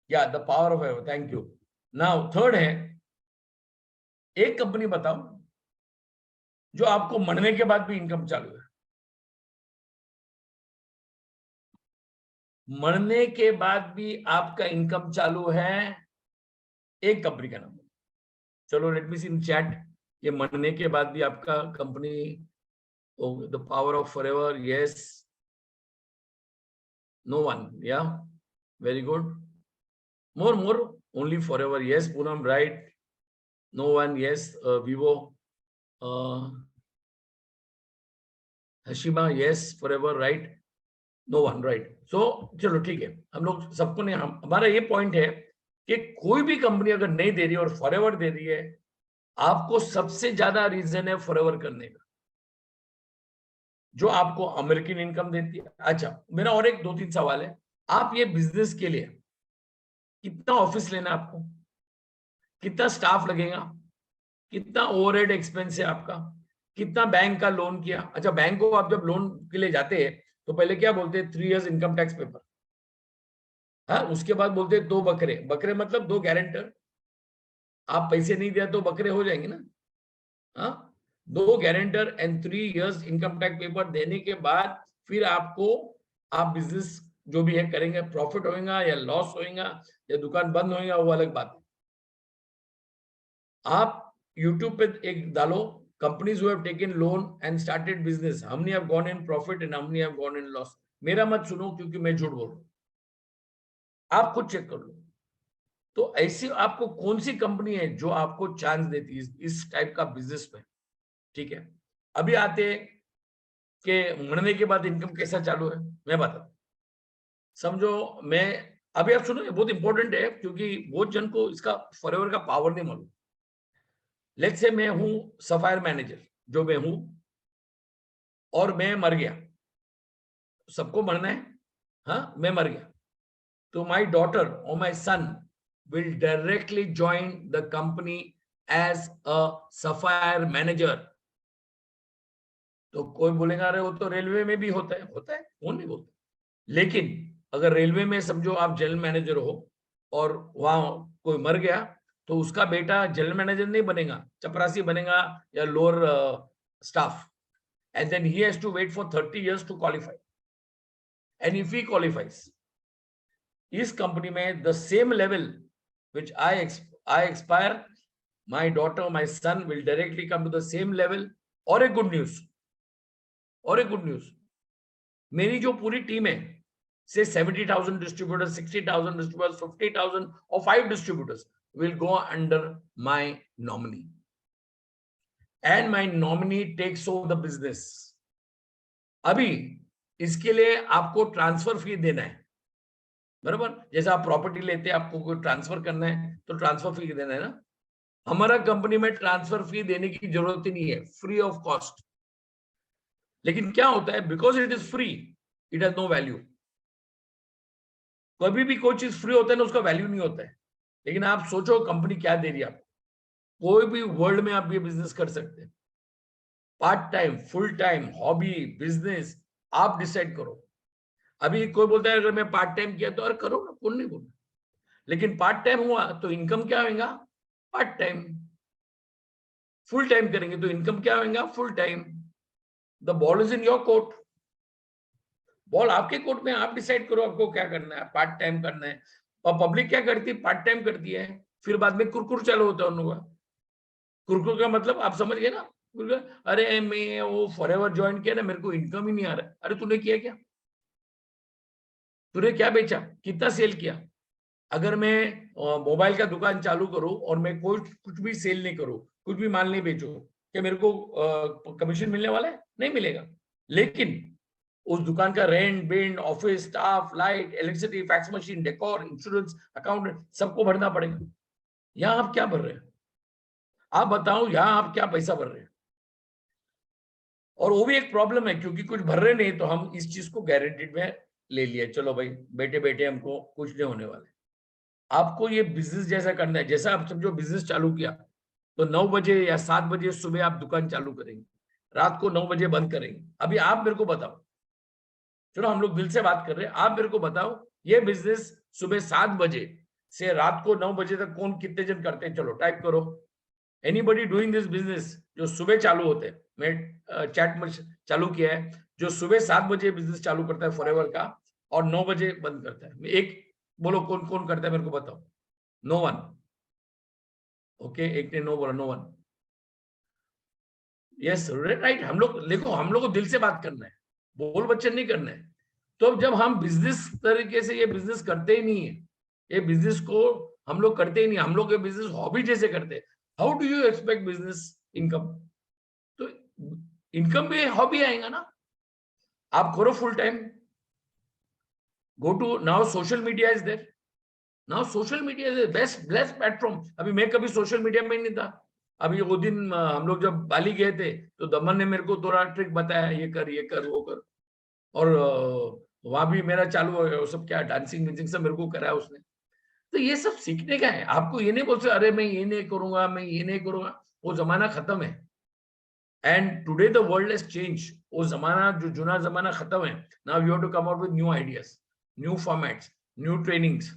A: yeah, the power of ever. Thank you. Now third है, एक company बताओ जो आपको मरने के बाद भी इनकम चालू है. मरने के बाद भी आपका इनकम चालू है, एक कंपनी का नाम. चलो लेट मी सी इन चैट. ये मरने के बाद भी आपका company, the power of forever. Yes, no one. Yeah, very good. More only forever. Yes Poonam, right. No one. Yes, वीवो, हशीमा, yes forever, right. No one, right. So चलो ठीक है, हम लोग सबको ने, हमारा ये पॉइंट है कि कोई भी कंपनी अगर नहीं दे रही और फॉरएवर दे रही है, आपको सबसे ज्यादा रीजन है फॉरएवर करने का, जो आपको अमेरिकन इनकम देती है. अच्छा, मेरा और एक 2-3 सवाल है. आप ये बिजनेस के लिए कितना ऑफिस लेना है आपको, कितना स्टाफ लगेगा, कितना ओवरहेड एक्सपेंस है आपका, कितना बैंक का लोन किया. अच्छा, बैंक को आप जब लोन के लिए जाते हैं तो पहले क्या बोलते हैं, 3 years इनकम टैक्स पेपर. हाँ, उसके बाद बोलते हैं 2 बकरे मतलब 2 गारंटर. आप पैसे नहीं दिया तो बकरे हो जाएंगे ना. हाँ, 2 guarantor and 3 years income tax paper देने के बाद फिर आपको, आप बिजनेस जो भी है करेंगे, प्रॉफिट होगा या लॉस होगा या दुकान बंद होगा, वो अलग बात है. आप यूट्यूब पे एक डालो, companies who have taken loan and started business, how many have gone in profit and how many have gone in loss. मेरा मत सुनो क्योंकि मैं झूठ बोल रहा हूं, आप खुद चेक कर लो. तो ऐसी आपको कौन सी कंपनी है जो आपको चांस देती है इस टाइप का बिजनेस में. ठीक है, अभी आते कि मरने के बाद इनकम कैसा चालू है, मैं बताता. समझो मैं, अभी आप सुनो, ये बहुत इंपॉर्टेंट है क्योंकि बहुत जन को इसका फॉरएवर का पावर नहीं मालूम. लेट्स से मैं हूं सफायर मैनेजर, जो मैं हूं, और मैं मर गया. सबको मरना है. हाँ, मैं मर गया तो माय डॉटर और my son will directly join the company as a sapphire manager. तो कोई बोलेगा अरे वो तो रेलवे में भी होता है. कौन नहीं बोलता. लेकिन अगर रेलवे में समझो आप जनरल मैनेजर हो और वहां कोई मर गया तो उसका बेटा जनरल मैनेजर नहीं बनेगा, चपरासी बनेगा या lower staff. And then he has to wait for 30 years to qualify. And if he qualifies, इस कंपनी में the same level which I expire, my daughter, my son will directly come to the same level. और एक good news, मेरी जो पूरी team है, से 70,000 distributors, 60,000 distributors, 50,000 or 5 distributors will go under my nominee, and my nominee takes over the business. अभी इसके लिए आपको ट्रांसफर फी देना है, बराबर. जैसे आप प्रॉपर्टी लेते हैं, आपको कोई ट्रांसफर करना है तो ट्रांसफर फी देना है ना. हमारा कंपनी में ट्रांसफर फी देने की जरूरत ही नहीं है, फ्री ऑफ कॉस्ट. लेकिन क्या होता है, because it is free, it has no value. कभी भी कोई चीज फ्री होता है ना, उसका वैल्यू नहीं होता है. लेकिन आप सोचो कंपनी क्या दे रही है आपको. कोई भी वर्ल्ड में आप ये बिजनेस कर सकते हैं, part time, full time, hobby, business, आप डिसाइड करो. अभी कोई बोलता है अगर मैं पार्ट टाइम किया तो अरे करो ना, कौन नहीं बोल, लेकिन पार्ट टाइम हुआ तो इनकम क्या होगा? Part time. फुल टाइम करेंगे तो इनकम क्या होगा? Full time. The ball is in your court, ball आपके कोर्ट में, आप डिसाइड करो आपको क्या करना है, पार्ट टाइम करना है। और पब्लिक क्या करती है? पार्ट टाइम करती है, फिर बाद में कुरकुर चालू होता है उन लोगों का। कुरकुर का मतलब आप समझ गए ना? अरे मैं वो फॉरएवर ज्वाइन किया ना, मेरे को इनकम ही नहीं आ रहा है। अरे तूने किया क्या? तूने क्या बेचा? कितना सेल किया? अगर मैं मोबाइल का दुकान चालू करूं और मैं कोई कुछ भी सेल नहीं करूं, कुछ भी माल नहीं बेचूं, क्या मेरे को कमीशन मिलने वाला है? नहीं मिलेगा। लेकिन उस दुकान का rent, bent, office staff, light, electricity, fax machine, decor, insurance, account, सबको भरना पड़ेगा। यहाँ आप क्या भर रहे हैं? आप बताओ, यहाँ आप क्या पैसा भर रहे हैं? और वो भी एक प्रॉब्लम है, क्योंकि कुछ भर रहे नहीं तो हम इस चीज को गारंटीड में ले लिया, चलो भाई बेटे बेटे हमको कुछ नहीं होने वाले। आपको ये बिजनेस जैसा करना है, जैसा आप समझो बिजनेस चालू किया तो 9 बजे या 7 बजे सुबह आप दुकान चालू करेंगे, रात को 9 बजे बंद करेंगे। अभी आप मेरे को बताओ, चलो हम लोग दिल से बात कर रहे हैं, आप मेरे को बताओ ये बिजनेस सुबह 7 बजे से रात को 9 बजे तक कौन कितने जन करते हैं? चलो टाइप करो, एनीबडी डूइंग दिस बिजनेस जो सुबह चालू होते हैं। मैं चैट में चालू किया है, जो सुबह 7 बजे बिजनेस चालू करता है फॉरएवर का और 9 बजे बंद करता है। एक बोलो कौन कौन करता है, मेरे को बताओ। No one. ओके, एक ने नो बोला, नो वन। Yes right. हम लोग देखो, हम लोग को दिल से बात करना है, बोल बच्चन नहीं करना है। तो जब हम बिजनेस तरीके से ये बिजनेस करते ही नहीं है, ये बिजनेस को हम लोग करते ही नहीं, हम लोग ये बिजनेस हॉबी जैसे करते हैं, how do you expect business income? तो इनकम भी हॉबी आएगा ना। आप करो full time, go to now social media is there, now social media is best best platform. अभी मैं कभी सोशल मीडिया में नहीं था। अभी वो दिन हम लोग जब बाली गए थे तो दमन ने मेरे को थोड़ा ट्रिक बताया, ये कर ये कर वो कर, और वहां भी मेरा चालू हो गया वो सब, क्या डांसिंग विंसिंग सब मेरे को कराया उसने। तो ये सब सीखने का है। आपको ये नहीं बोल सकते अरे मैं ये नहीं करूंगा, मैं ये नहीं करूंगा, वो जमाना खत्म है। And today the world has change. वो जमाना, जो जुना जमाना खत्म है। Now you have to come out with new ideas, new formats, new trainings.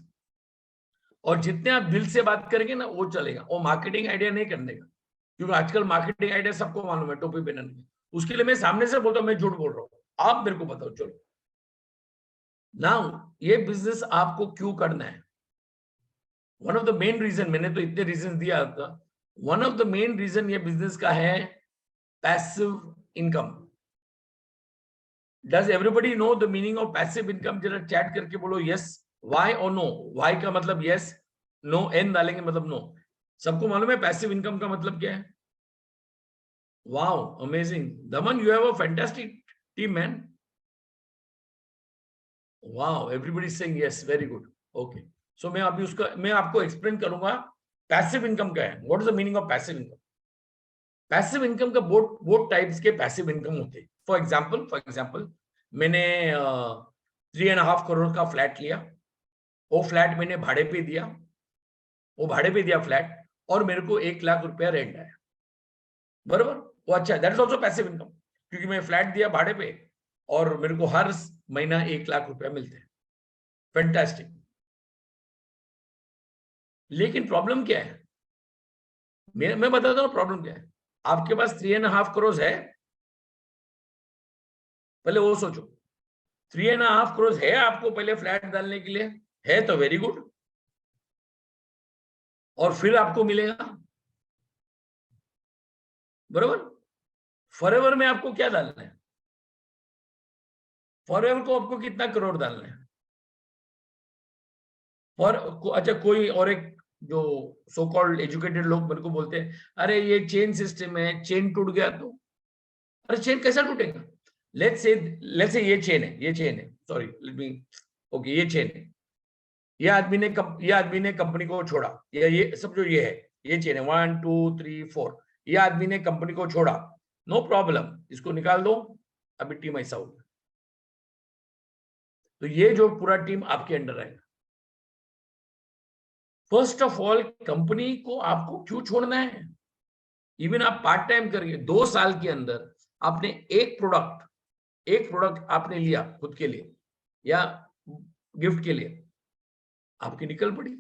A: और जितने आप दिल से बात करेंगे ना वो चलेगा, वो मार्केटिंग आइडिया नहीं करने का। क्योंकि आजकल मार्केटिंग आइडिया सबको मालूम है, टोपी पहनने के। उसके लिए मैं सामने से बोलता हूँ मैं झूठ बोल रहा हूँ, आप मेरे को बताओ। चलो नाउ ये बिजनेस आपको क्यों करना है? One of the main reason, मैंने तो इतने रीजन दिया था, one of the main reason ये बिजनेस का है passive income. Does everybody know the meaning of passive income? जरा चैट करके बोलो यस, वाई और नो। वाई का मतलब यस, नो एन डालेंगे मतलब नो। सबको मालूम है पैसिव इनकम का मतलब क्या है? Wow, amazing. Daman, you have a fantastic team man. Wow, everybody saying yes, very good. Okay, so मैं अभी उसका मैं आपको एक्सप्लेन करूंगा पैसिव इनकम क्या है, what is the meaning of passive income. Passive income का बोथ टाइप्स के पैसिव इनकम होते हैं। फॉर एग्जांपल मैंने 3.5 करोड़ का फ्लैट लिया, वो फ्लैट मैंने भाड़े पे दिया, वो भाड़े पे दिया फ्लैट, और मेरे को 1 लाख रुपया रेंट आया, बरोबर? वो अच्छा, that is also passive income, क्योंकि मैं फ्लैट दिया भाड़े पे और मेरे को हर महीना 1 लाख रुपया मिलते हैं। फैंटास्टिक। लेकिन प्रॉब्लम क्या है? मैं बताता हूँ प्रॉब्लम क्या है। आपके पास 3.5 करोड़ है, पहले वो सोचो। 3.5 करोड़ है आपको पहले फ्लैट डालने के लिए, है तो वेरी गुड। और फिर आपको मिलेगा, बरोबर? फॉरएवर में आपको क्या डालना है? फॉरएवर को आपको कितना करोड़ डालना है? और अच्छा, कोई और एक जो सो कॉल्ड एजुकेटेड लोग मेरे को बोलते हैं अरे ये चेन सिस्टम है, चेन टूट गया तो। अरे चेन कैसा टूटेगा? लेट्स से ये चेन है, सॉरी लेट मी, ओके ये चेन है। ये आदमी ने कंपनी को छोड़ा, ये समझो ये है, ये चेन है 1 2 3 4। ये आदमी ने कंपनी को छोड़ा, नो प्रॉब्लम, इसको निकाल दो। अभी टीम ऐसा होगा, तो ये जो पूरा टीम आपके अंडर आएगा। फर्स्ट ऑफ ऑल कंपनी को आपको क्यों छोड़ना है? इवन आप पार्ट टाइम करिए, 2 साल के अंदर आपने एक प्रोडक्ट आपने लिया खुद के लिए, या गिफ्ट के लिए, आपकी निकल पड़ी।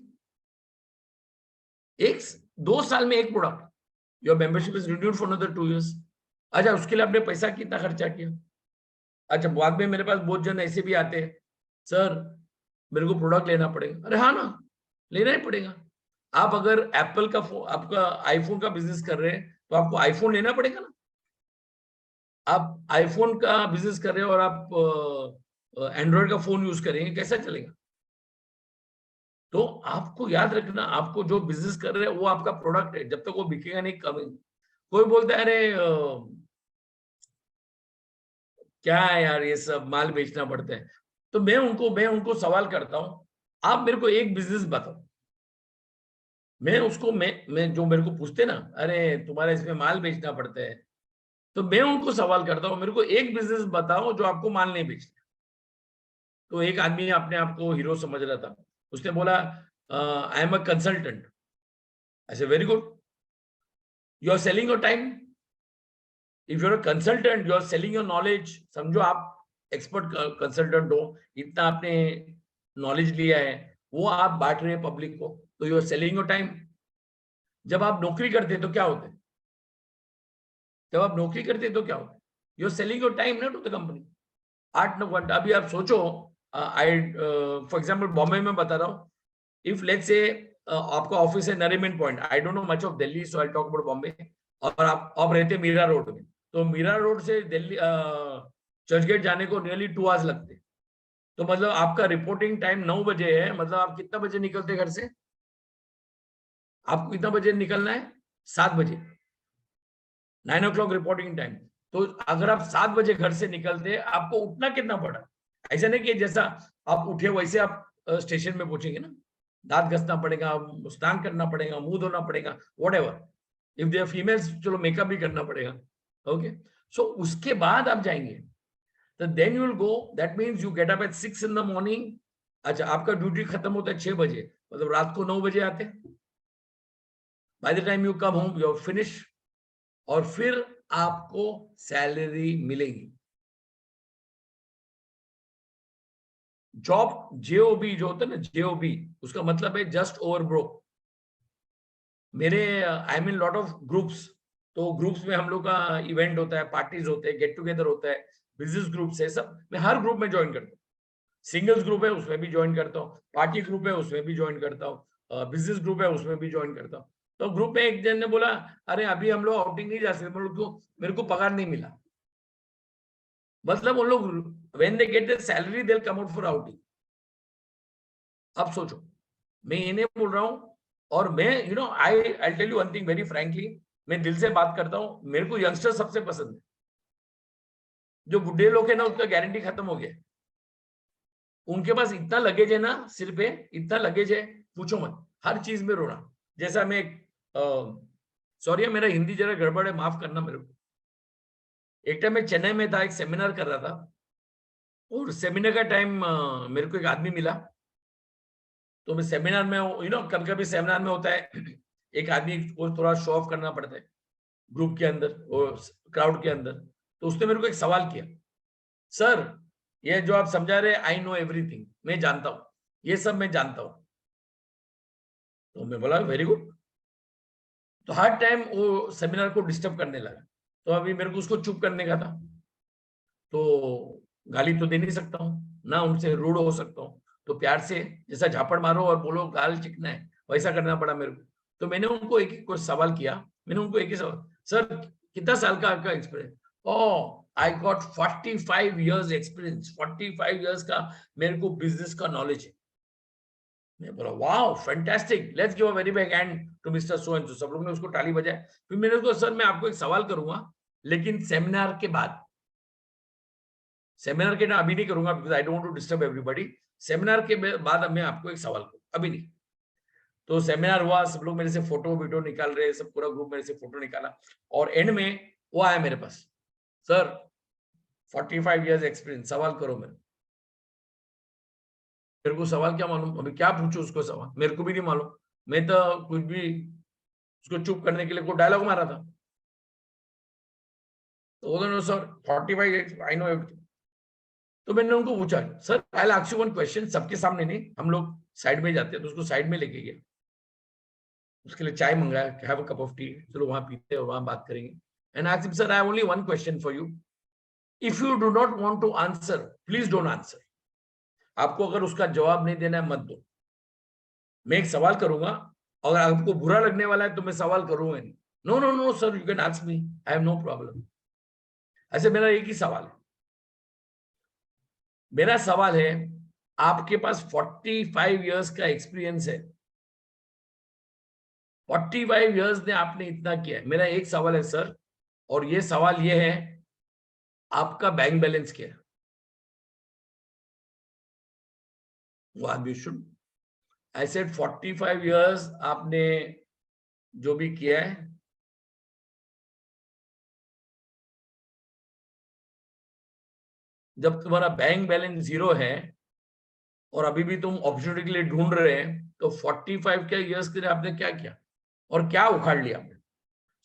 A: 2 साल में एक product, your membership is renewed for another 2 years। अच्छा, उसके लिए आपने पैसा कितना खर्चा किया? अच्छा, बाद में मेरे पास बहुत जन ऐसे भी आते हैं, सर मेरे को प्रोडक्ट लेना पड़ेगा। अरे हाँ ना, लेना ही पड़ेगा। आप अगर एप्पल का आपका आईफोन का बिजनेस कर रहे हैं तो आपको आईफोन लेना पड़ेगा ना। आप आईफोन का बिजनेस कर रहे हैं और आप एंड्रॉइड का फोन यूज करेंगे, कैसा चलेगा? तो आपको याद रखना, आपको जो बिजनेस कर रहे हैं वो आपका प्रोडक्ट है, जब तक वो बिकेगा नहीं कभी। कोई बोलता है अरे क्या है यार ये सब माल बेचना पड़ता है। तो मैं उनको सवाल करता हूं, आप मेरे को एक बिजनेस बताओ। मैं जो मेरे को पूछते ना, अरे तुम्हारे इसमें माल बेचना पड़ता है, तो मैं उनको सवाल करता हूँ, मेरे को एक बिजनेस बताओ जो आपको माल नहीं बेचना। तो एक आदमी अपने आप को हीरो समझ रहा था, उसने बोला I am a consultant. I say very good, you are selling your time. If you are a consultant, you are selling your knowledge. समझो आप एक्सपर्ट कंसल्टेंट हो, इतना आपने नॉलेज लिया है, वो आप बांट रहे हैं पब्लिक को, तो you are selling your time. जब आप नौकरी करते हैं तो क्या होता है? जब आप नौकरी करते हैं तो क्या होता है? You are selling your time ना टू द कंपनी। 8-9 घंटा। अभी आप सोचो, आई फॉर एग्जाम्पल बॉम्बे में बता रहा हूँ, इफ लेट्स से आपका ऑफिस है Nariman point, I don't know much of Delhi so I talk about Bombay, और आप रहते मीरा रोड में, तो मीरा रोड से दिल्ली चर्चगेट जाने को नियरली 2 आवर्स लगते। तो मतलब आपका रिपोर्टिंग टाइम 9 बजे है, मतलब आप कितना बजे निकलते घर से? आपको कितना बजे निकलना है? 7 बजे, 9 o'clock रिपोर्टिंग टाइम। तो अगर आप 7 बजे घर से निकलते, आपको उठना कितना पड़ा? ऐसा नहीं कि जैसा आप उठे वैसे आप स्टेशन में पहुंचेंगे ना, दांत घसना पड़ेगा, स्नान करना पड़ेगा, मुंह धोना पड़ेगा, whatever. If they are females, चलो मेकअप भी करना पड़ेगा। ओके, सो उसके बाद आप जाएंगे, तो then you will go, that means you get up at 6 in the morning। अच्छा, आपका ड्यूटी खत्म होता है 6 बजे, मतलब रात को 9 बजे आते। By the time you come home you are finish, और फिर आपको सैलरी मिलेगी। जॉब जेओबी जो होता है ना, जेओबी, उसका मतलब है जस्ट ओवर ब्रो। मेरे I mean lot of groups, तो ग्रुप्स में हम लोग का इवेंट होता है, पार्टीज होते हैं, गेट टुगेदर होता है, बिजनेस ग्रुप्स है सब, मैं हर ग्रुप में ज्वाइन करता हूँ। सिंगल्स ग्रुप है उसमें भी ज्वाइन करता हूँ, पार्टी ग्रुप है उसमें भी ज्वाइन करता हूँ, बिजनेस ग्रुप है उसमें भी ज्वाइन करता हूँ। तो ग्रुप में एक जन ने बोला, अरे अभी हम लोग आउटिंग नहीं जा सकते, मेरे को पगार नहीं मिला। मतलब उन लोग when they get the salary they will come out for outing. अब सोचो, मैं ये नहीं बोल रहा हूँ, और मैं I tell you one thing very frankly, मैं दिल से बात करता हूँ, मेरे को यंगस्टर सबसे पसंद है। जो बुढ़े लोग है ना, उसका गारंटी खत्म हो गया। उनके पास इतना लगेज है ना, सिर पे इतना लगेज है, पूछो मत, हर चीज में रोना। जैसा मैं, सॉरी मेरा हिंदी जरा गड़बड़ है, माफ करना मेरे को। एक टाइम मैं चेन्नई में था, एक सेमिनार कर रहा था, और सेमिनार का टाइम मेरे को एक आदमी मिला। तो मैं सेमिनार में, कभी कभी सेमिनार में होता है एक आदमी को थोड़ा शो ऑफ करना पड़ता है ग्रुप के अंदर और क्राउड के अंदर। तो उसने मेरे को एक सवाल किया, सर ये जो आप समझा रहे, आई नो एवरीथिंग, मैं जानता हूँ, ये सब मैं जानता हूँ। तो मैं बोला वेरी गुड। तो हर टाइम वो सेमिनार को डिस्टर्ब करने लगा। तो अभी मेरे को उसको चुप करने का था, तो गाली तो दे नहीं सकता हूँ ना, उनसे रूड हो सकता हूँ, तो प्यार से जैसा झापड़ मारो और बोलो गाल चिकना है, वैसा करना पड़ा मेरे को। तो मैंने उनको एक एक सवाल किया। मैंने उनको एक ही सवाल, सर कितना साल का आपका experience? Oh I got 45 years experience, 45 years का मेरे को बिजनेस का नॉलेज है। मैं बोला wow fantastic, let's give a very big hand to mister so and so. सब लोगों ने उसको ताली बजाई। फिर मैंने उसको, सर मैं आपको एक सवाल करूंगा, लेकिन सेमिनार के बाद। सेमिनार के ना अभी नहीं करूंगा, because I don't want to disturb everybody. Seminar के बाद मैं आपको एक सवाल करूँ, अभी नहीं। तो सेमिनार हुआ, सब लोग मेरे से फोटो वीडियो निकाल रहे, सब पूरा ग्रुप मेरे से फोटो निकाला, और एंड में वो आया मेरे पास, सर 45 years एक्सपीरियंस, सवाल करो। मेरे को सवाल क्या मालूम, अभी क्या पूछूं उसको सवाल, मेरे को भी नहीं मालूम। मैं तो कुछ भी उसको चुप करने के लिए कोई डायलॉग मारा था। तो sir 45 years I know everything. तो मैंने उनको पूछा, sir I will ask you one question, सबके सामने नहीं, हम लोग साइड में जाते हैं, तो उसको साइड में लेके गया, उसके लिए चाय मंगाया, have a cup of tea, चलो वहां पीते हैं और वहां बात करेंगे। And asked him, sir I have only one question for you, if you do not want to answer please don't answer. आपको अगर उसका जवाब नहीं देना है मत दो, मैं एक सवाल करूंगा, अगर आपको बुरा लगने वाला है तो मैं सवाल करूंगा नहीं। No no no sir, you can ask me, I have no problem. ऐसे मेरा एक ही सवाल है, मेरा सवाल है, आपके पास 45 इयर्स का एक्सपीरियंस है, 45 इयर्स ने आपने इतना किया है, मेरा एक सवाल है सर, और ये सवाल ये है, आपका बैंक बैलेंस क्या है? वो आदमी शुड, आई सेड 45 इयर्स आपने जो भी किया है, जब तुम्हारा बैंक बैलेंस 0 है और अभी भी तुम अपॉर्चुनिटी के लिए ढूंढ रहे हैं, तो 45 के इयर्स के लिए आपने क्या किया और क्या उखाड़ लिया आपने?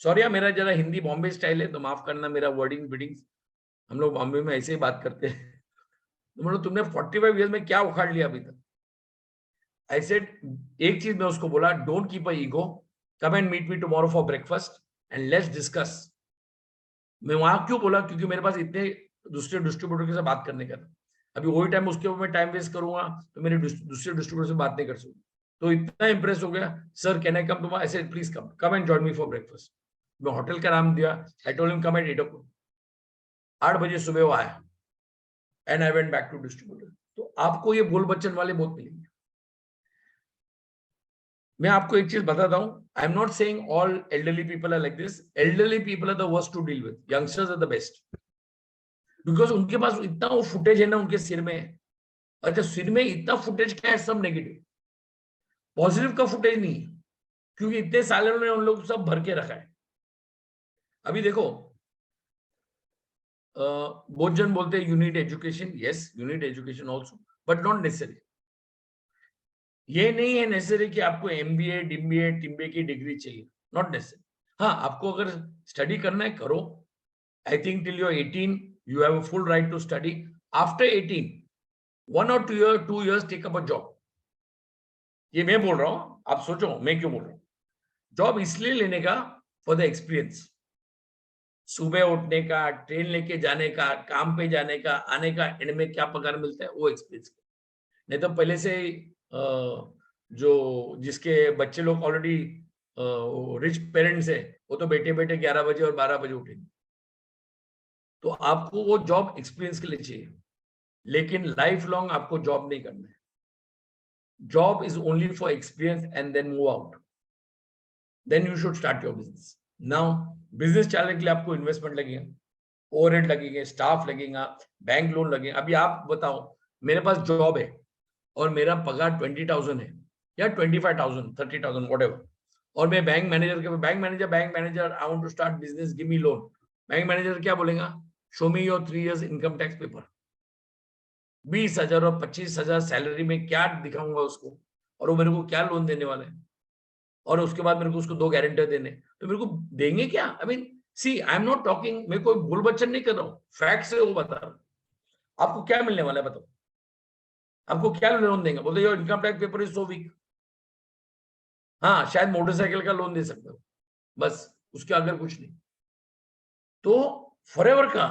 A: सॉरी, मेरा जरा हिंदी बॉम्बे स्टाइल है तो माफ करना मेरा वर्डिंग बिडिंग्स, हम लोग बॉम्बे में ऐसे ही बात करते हैं। तो मतलब तुमने 45 इयर्स में क्या उखाड़ लिया अभी तक? आई सेड, एक चीज मैं उसको बोला, don't keep a ego, come and meet me tomorrow for breakfast and let's discuss. मैं वहां क्यों बोला? क्योंकि मेरे पास इतने दूसरे डिस्ट्रीब्यूटर के साथ बात करने का था, अभी वही टाइम उसके ऊपर मैं टाइम वेस्ट करूंगा तो मेरे दूसरे डिस्ट्रीब्यूटर से बात नहीं कर सकूंगा। तो इतना इंप्रेस हो गया, sir can I come tomorrow? ऐसे please come and join me for breakfast. मैं होटल का नाम दिया, I told him come at 8 बजे सुबह वो आया and I went back to distributor. तो आपको ये बोल बच्चन वाले बहुत मिलेंगे। मैं आपको एक चीज बताता हूं, I am not saying all elderly people are like this, elderly people are the worst to deal with, youngsters are the best, because उनके पास इतना वो फुटेज है ना उनके सिर में। अच्छा, सिर में इतना फुटेज क्या है? सब नेगेटिव, पॉजिटिव का फुटेज नहीं है, क्योंकि इतने सालों ने उन लोग सब भर के रखा है। अभी देखो, बहुत जन बोलते हैं you need education, yes you need education also, but not necessary. ये नहीं है नेसेसरी कि आपको एमबीए डीबीए टिम्बे की डिग्री चाहिए, नॉट नेसेसरी। हाँ, आपको अगर स्टडी करना है करो, I think till your 18 you have a full right to study. After 18, 1 or 2 years take up a job. ये मैं बोल रहा हूं, आप सोचो मैं क्यों बोल रहा हूं। जॉब इसलिए लेने का, फॉर द एक्सपीरियंस, सुबह उठने का, ट्रेन लेके जाने का, काम पे जाने का, आने का, एंड में क्या पगार मिलता है वो एक्सपीरियंस। नहीं तो पहले से जो जिसके बच्चे लोग ऑलरेडी रिच पेरेंट्स है, वो तो बेटे बेटे 11 बजे और 12 बजे उठेंगे। तो आपको वो जॉब एक्सपीरियंस के लिए चाहिए, लेकिन लाइफ लॉन्ग आपको जॉब नहीं करना है। Job is only for experience and then move out, then you should start your business. Now business चलाने के लिए आपको इन्वेस्टमेंट लगेगा, ओवरहेड लगेंगे, स्टाफ लगेगा, बैंक लोन लगेगा। अभी आप बताओ, मेरे पास जॉब है और मेरा पगार 20,000 है या 25,000, 30,000 व्हाटएवर, और मैं बैंक मैनेजर के bank manager I want to start business, give me loan. Bank manager क्या बोलेगा? Show me your 3 years income tax paper. 20,000 और 25,000 सैलरी में क्या दिखाऊंगा उसको, और वो मेरे को क्या लोन देने वाले हैं, और उसके बाद मेरे को उसको 2 गारंटर देने, तो मेरे को देंगे क्या? I mean see, I am not talking, मैं कोई बुल बच्चन नहीं कर रहा हूँ, फैक्ट से वो बता रहा हूँ। आपको क्या मिलने वाला है बताओ? आपको क्या लोन देंगे? बोलते your income tax paper is so weak. हाँ, शायद मोटरसाइकिल का लोन दे सकते हो, बस उसके आगे कुछ नहीं। तो फॉरएवर का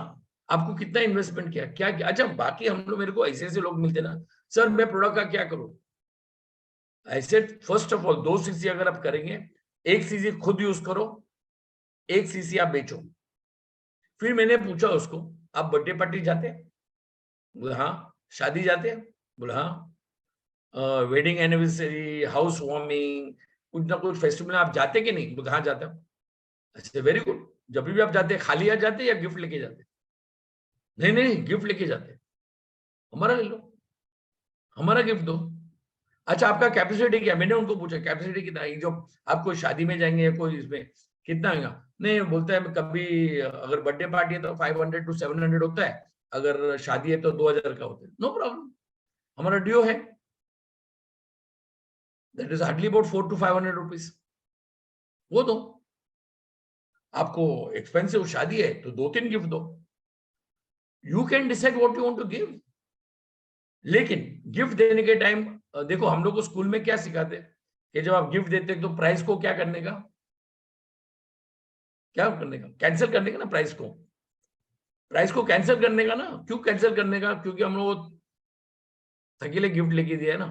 A: आपको कितना इन्वेस्टमेंट किया, क्या किया? अच्छा, बाकी हम लोग, मेरे को ऐसे ऐसे लोग मिलते ना, सर मैं प्रोडक्ट का क्या करूं? I said first of all 2 CC अगर आप करेंगे, 1 सीसी खुद यूज करो, 1 सीसी आप बेचो। फिर मैंने पूछा उसको, आप बर्थडे पार्टी जाते हैं? बोला हाँ। शादी जाते हैं? बोला हाँ। वेडिंग एनिवर्सरी, हाउस वार्मिंग, कुछ ना कुछ फेस्टिवल में आप जाते कि नहीं? बोला हाँ जाता हूँ। अच्छा, वेरी गुड। जब भी आप जाते हैं खाली आ जाते हैं या गिफ्ट लेके जाते हैं? नहीं नहीं, गिफ्ट लेके जाते हैं। हमारा ले लो, हमारा गिफ्ट दो। अच्छा, आपका कैपेसिटी क्या? मैंने उनको पूछा कैपेसिटी कितना है, जो आप कोई शादी में जाएंगे या कोई इसमें कितना होगा? नहीं, बोलता है कभी अगर बर्थडे पार्टी है तो 500 to 700 होता है, अगर शादी है तो 2,000 का होता है। नो प्रॉब्लम, हमारा ड्यू है, that is hardly about 400 to 500 rupees, वो दो। आपको एक्सपेंसिव शादी है तो 2-3 गिफ्ट दो। You can decide what you want to give. लेकिन गिफ्ट देने के टाइम देखो हम लोग को स्कूल में क्या सिखाते हैं कि जब आप गिफ्ट देते हैं तो प्राइस को क्या करने का, कैंसिल करने का ना, प्राइस को कैंसिल करने का ना। क्यों कैंसिल करने का? क्योंकि हम लोग थकीले गिफ्ट लेके दिया है ना,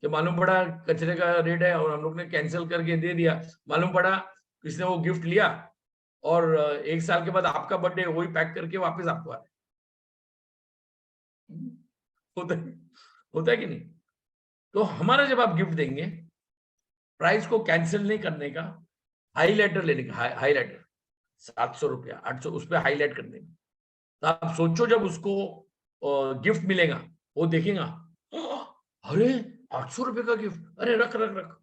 A: कि मालूम पड़ा कचरे का रेट है और हम लोग ने कैंसिल करके दे दिया, मालूम पड़ा किसने वो गिफ्ट लिया और 1 साल के बाद आपका बर्थडे वही पैक करके वापस आपको आ रहा है। होता है कि नहीं? तो हमारा जब आप गिफ्ट देंगे, प्राइस को कैंसिल नहीं करने का, हाईलाइटर लेने का, हाईलाइटर 700 रुपया 800 उस पर हाईलाइट करने का। तो आप सोचो जब उसको गिफ्ट मिलेगा, वो देखेगा, अरे 800 रुपए का गिफ्ट, अरे रख रख रख।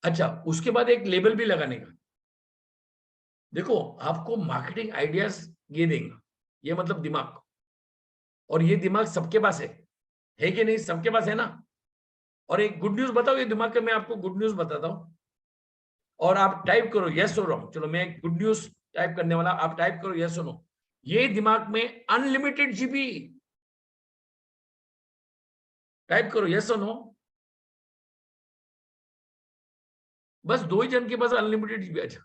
A: अच्छा, उसके बाद एक लेबल भी लगाने का। देखो आपको मार्केटिंग आइडियाज ये देंगे, ये मतलब दिमाग, और ये दिमाग सबके पास है कि नहीं? सबके पास है ना। और एक गुड न्यूज बताओ, ये दिमाग का मैं आपको गुड न्यूज बताता हूँ, और आप टाइप करो यस और रॉन्ग। चलो मैं एक गुड न्यूज टाइप करने वाला, आप टाइप करो यस और नो। ये दिमाग में अनलिमिटेड जीबी, टाइप करो यस और नो। बस 2 ही जन के पास अनलिमिटेड जीबी। अच्छा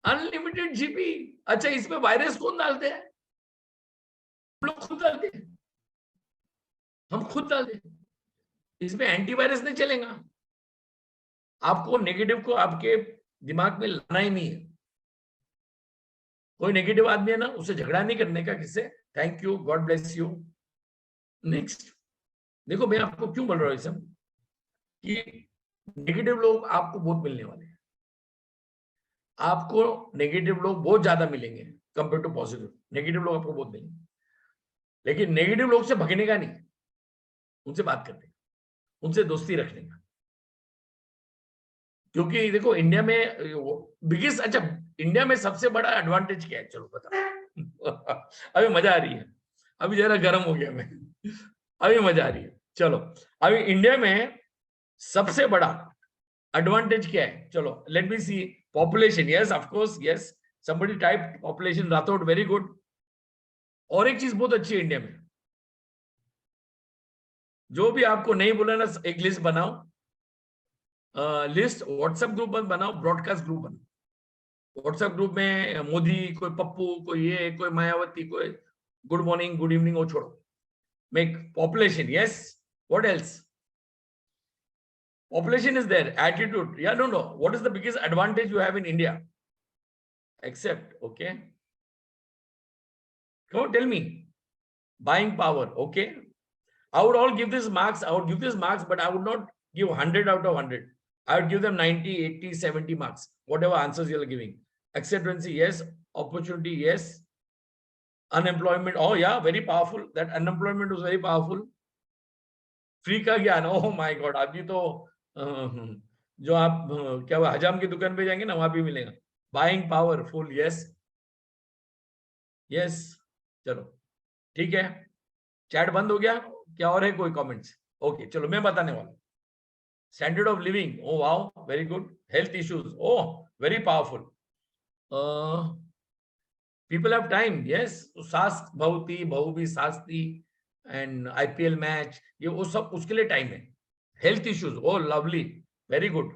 A: अनलिमिटेड जीबी। अच्छा, इसमें वायरस कौन डालते हैं? हम लोग खुद डालते हैं, हम खुद डालते हैं। इसमें एंटीवायरस नहीं चलेगा। आपको नेगेटिव को आपके दिमाग में लाना ही नहीं है। कोई नेगेटिव आदमी है ना, उसे झगड़ा नहीं करने का, किससे, thank you, God bless you, next. देखो मैं आपको क्यों बोल रहा हूँ सब, कि नेगेटिव लोग आपको बहुत मिलने वाले हैं। आपको नेगेटिव लोग बहुत ज्यादा मिलेंगे कंपेयर टू पॉजिटिव। नेगेटिव लोग आपको बहुत मिलेंगे, लेकिन नेगेटिव लोग से भगने का नहीं, उनसे बात करने का, उनसे दोस्ती रखने का। क्योंकि देखो इंडिया में बिगेस्ट, अच्छा इंडिया में सबसे बड़ा एडवांटेज क्या है, चलो बता। अभी मजा आ रही है, अभी जरा गर्म हो गया मैं, अभी मजा आ रही है। चलो अभी इंडिया में सबसे बड़ा एडवांटेज क्या है, चलो let me see. Population, yes of course, yes somebody type population, Rathore, very good. और एक चीज बहुत अच्छी है इंडिया में, जो भी आपको नहीं बोला ना, एक लिस्ट बनाओ, लिस्ट व्हाट्सएप ग्रुप में बनाओ, ब्रॉडकास्ट ग्रुप बनाओ। व्हाट्सएप ग्रुप में मोदी, कोई पप्पू, कोई ये, कोई मायावती, कोई गुड मॉर्निंग गुड इवनिंग, वो छोड़ो। Make population, yes, what else? Population is there, attitude, yeah, no, what is the biggest advantage you have in India? Accept, okay, come on, tell me. Buying power, okay. I would all give this marks, I would give this marks, but I would not give 100 out of 100. I would give them 90, 80, 70 marks, whatever answers you are giving. Acceptancy, yes. Opportunity, yes. Unemployment, oh yeah, very powerful. That unemployment was very powerful. Free का ज्ञान, oh my God, अभी तो जो आप क्या हुआ, हजाम की दुकान पे जाएंगे ना, वहां भी मिलेगा। Buying power, full, yes yes. चलो ठीक है, चैट बंद हो गया क्या? और है कोई कमेंट्स? ओके चलो मैं बताने वाला। Standard of living, oh wow, very good. Health issues, oh very powerful. People have time, yes. सास बहुती, बहु भी सासती, एंड आईपीएल मैच, ये वो सब उसके लिए टाइम है। Health issues, oh lovely, very good,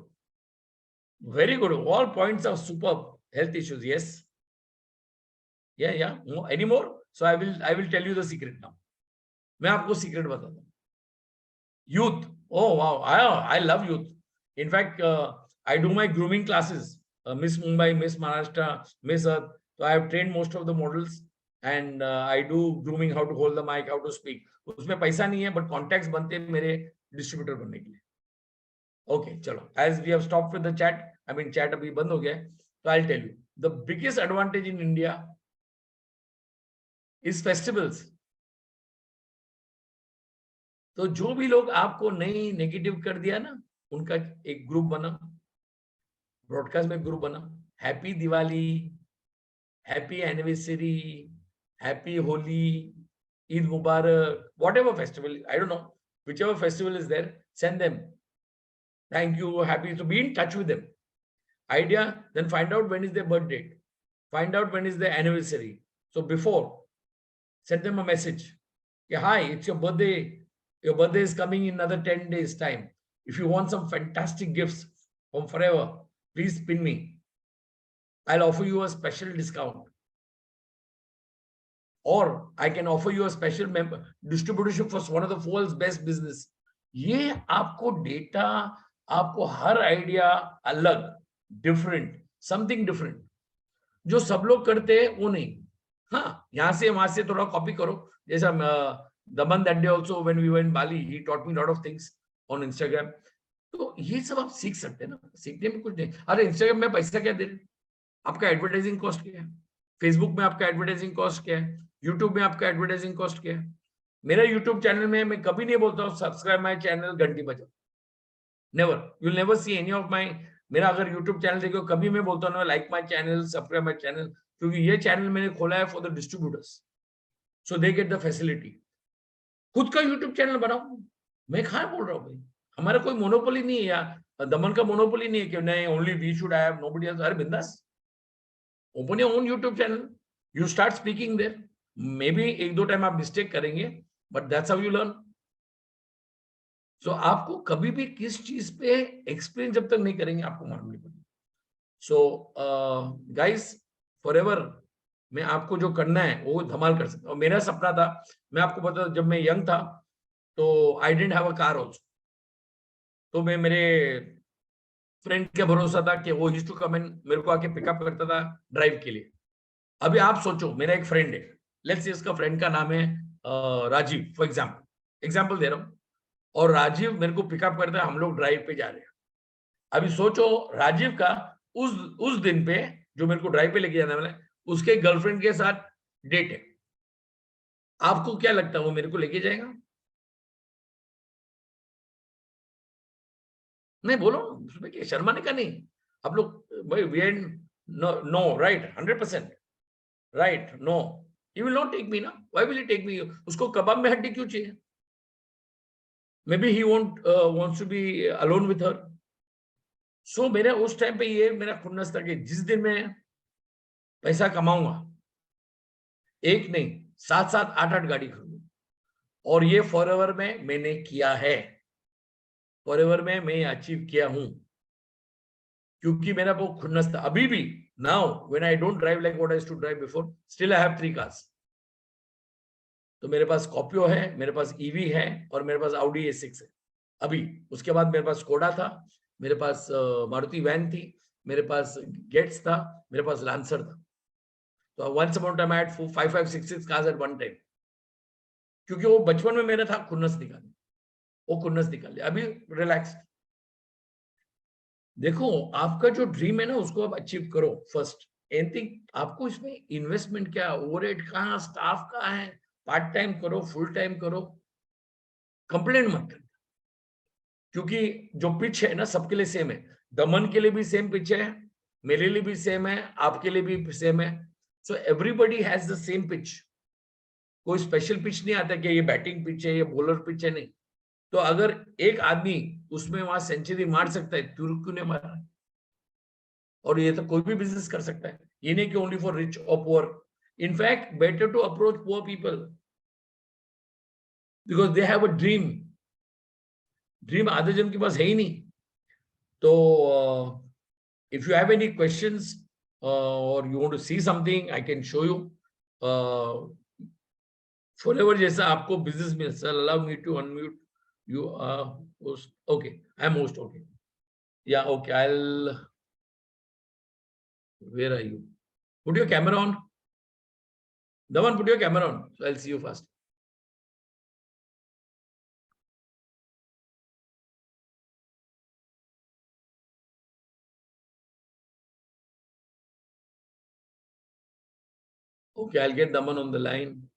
A: very good, all points are superb. Health issues, yes, yeah, any more? So I will tell you the secret now. मैं आपको सीक्रेट बताता हूँ। Youth, oh wow, I love youth. In fact, I do my grooming classes, Miss Mumbai, Miss Maharashtra, Miss Earth. So I have trained most of the models, and I do grooming, how to hold the mic, how to speak. उसमें पैसा नहीं है, but contacts बनते हैं मेरे distributor बनने के लिए। ओके चलो, as we have stopped with the chat, I mean chat अभी बंद हो गया है, तो I'll tell you the biggest advantage in India is festivals. तो जो भी लोग आपको नहीं नेगेटिव कर दिया ना, उनका एक ग्रुप बना, ब्रॉडकास्ट में ग्रुप बना, happy Diwali, happy anniversary, happy Holi, Eid Mubarak, whatever festival, I don't know, whichever festival is there, send them thank you, happy, to be in touch with them. Idea, then find out when is their birth date, find out when is their anniversary, So before, send them a message. Yeah, hi, it's your birthday. Your birthday is coming in another 10 days time. If you want some fantastic gifts from Forever, please pin me. I'll offer you a special discount. Or I can offer you a special distributorship for one of the world's best business. ये आपको data, आपको हर idea अलग, different, something different, जो सब लोग करते हैं वो नहीं. हाँ, यहाँ से वहां से थोड़ा कॉपी करो. जैसा Daman that day also when we were in Bali, he taught me lot of things on Instagram. तो ये सब आप सीख सकते हैं ना, सीखने में कुछ नहीं. अरे इंस्टाग्राम में पैसा क्या दे रहे, आपका एडवर्टाइजिंग कॉस्ट क्या है? फेसबुक में आपका एडवर्टाइजिंग कॉस्ट क्या है? यूट्यूब में आपका एडवर्टाइजिंग कॉस्ट क्या है? मेरा यूट्यूब चैनल में मैं कभी नहीं बोलता हूँ सब्सक्राइब माय चैनल, घंटी बजाओ. Never, you will never see any of my. मेरा अगर यूट्यूब चैनल देखो, कभी मैं बोलता हूँ like my channel, subscribe my channel, क्योंकि ये चैनल मैंने खोला है for the distributors, so they get the facility. खुद का यूट्यूब चैनल बनाओ. मैं कहाँ बोल रहा हूँ भाई, हमारा कोई मोनोपोली नहीं है यार, दमन का मोनोपोली नहीं है कि नहीं only we should have, nobody else. अरे बिंदास, open your own YouTube channel, you start speaking there. May be एक दो टाइम आप मिस्टेक करेंगे, but that's how you learn. So आपको कभी भी किस चीज पे एक्सप्लेन जब तक नहीं करेंगे आपको मालूम नहीं पड़ेगा. सो गाइस, फॉरएवर में आपको जो करना है वो धमाल कर सकते. और मेरा सपना था, मैं आपको बता, जब मैं यंग था तो I didn't have a car also. तो मैं मेरे फ्रेंड के भरोसा था कि वो यूज्ड टू कम एंड मेरे को आके पिकअप करता था ड्राइव के लिए. अभी आप सोचो, मेरा एक फ्रेंड है, लेट्स से इसका फ्रेंड का नाम है राजीव, फॉर एग्जाम्पल दे रहा हूँ. और राजीव मेरे को पिकअप करता है, हम लोग ड्राइव पे जा रहे हैं. अभी सोचो, राजीव का उस दिन पे जो मेरे को ड्राइव पे लेके जाने वाला है, उसके गर्लफ्रेंड के साथ डेट है. आपको क्या लगता है वो मेरे को लेके जाएगा? नहीं, बोलो, उसमें क्या शर्माने का नहीं. आप लोग भाई, we and no no right, 100% right. No, he will not take me ना. Why will he take me? उसको कबाब में हड्डी क्यों चाहिए? May be he wants to be alone with her. So मेरा उस टाइम पे ये मेरा खुन्नस था कि जिस दिन मैं पैसा कमाऊंगा, एक नहीं, 7-7, 8-8 गाड़ी खरीदूं. और ये फॉरएवर में मैंने किया है. फॉरएवर में मैं अचीव किया हूं, क्योंकि मेरा वो खुन्नस था. अभी भी now when I don't drive like what I used to drive before, still I have 3 cars. तो मेरे पास स्कॉर्पियो है, मेरे पास ईवी है, और मेरे पास ऑडी A6 है अभी. उसके बाद मेरे पास स्कोडा था, मेरे पास मारुति वैन थी, मेरे पास गेट्स था, मेरे पास लांसर था. तो once upon time I had 5-5-6 cars at one time. क्योंकि वो बचपन में मेरा था खुन्नस निकालने, वो खुन्नस निकाल लिया. अभी रिलैक्स. देखो, आपका जो ड्रीम है ना, उसको आप अचीव करो फर्स्ट. एनीथिंग, आपको इसमें इन्वेस्टमेंट क्या, ओवरहेड कहाँ, स्टाफ कहाँ है, पार्ट टाइम करो, फुल टाइम करो, कंप्लेंट मत करना. क्योंकि जो पिच है ना, सबके लिए सेम है. दमन के लिए भी सेम पिच है, मेरे लिए भी सेम है, आपके लिए भी सेम है. So everybody has the same pitch. कोई स्पेशल पिच नहीं आता कि ये बैटिंग पिच है, ये बॉलर पिच है, नहीं. तो अगर एक आदमी उसमें वहां सेंचुरी मार सकता है, क्यों नहीं मार रहा है? और ये तो कोई भी बिजनेस कर सकता है, ये नहीं कि ओनली फॉर रिच और poor. In fact better to approach poor people, because they have a dream. Dream आधे जन के पास है ही नहीं. तो if you have any questions और you want to see something, I can show you. Forever जैसा आपको बिजनेस में, sir allow me to unmute you. Okay, I'm host. Okay, yeah, okay, where are you? Put your camera on. Dhawan, put your camera on, so I'll see you first. Okay, I'll get Dhawan on the line.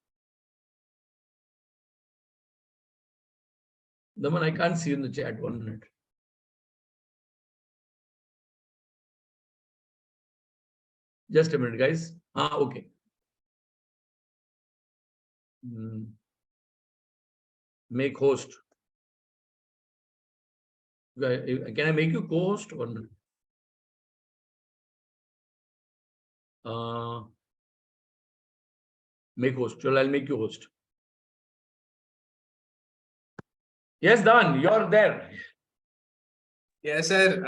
A: Dhawan, I can't see you in the chat. 1 minute. Just a minute, guys. Okay. Make host. Can I make you co-host? 1 minute. Make host. Chalo, I'll make you host. Yes, Dhawan, you're there.
B: Yes, sir.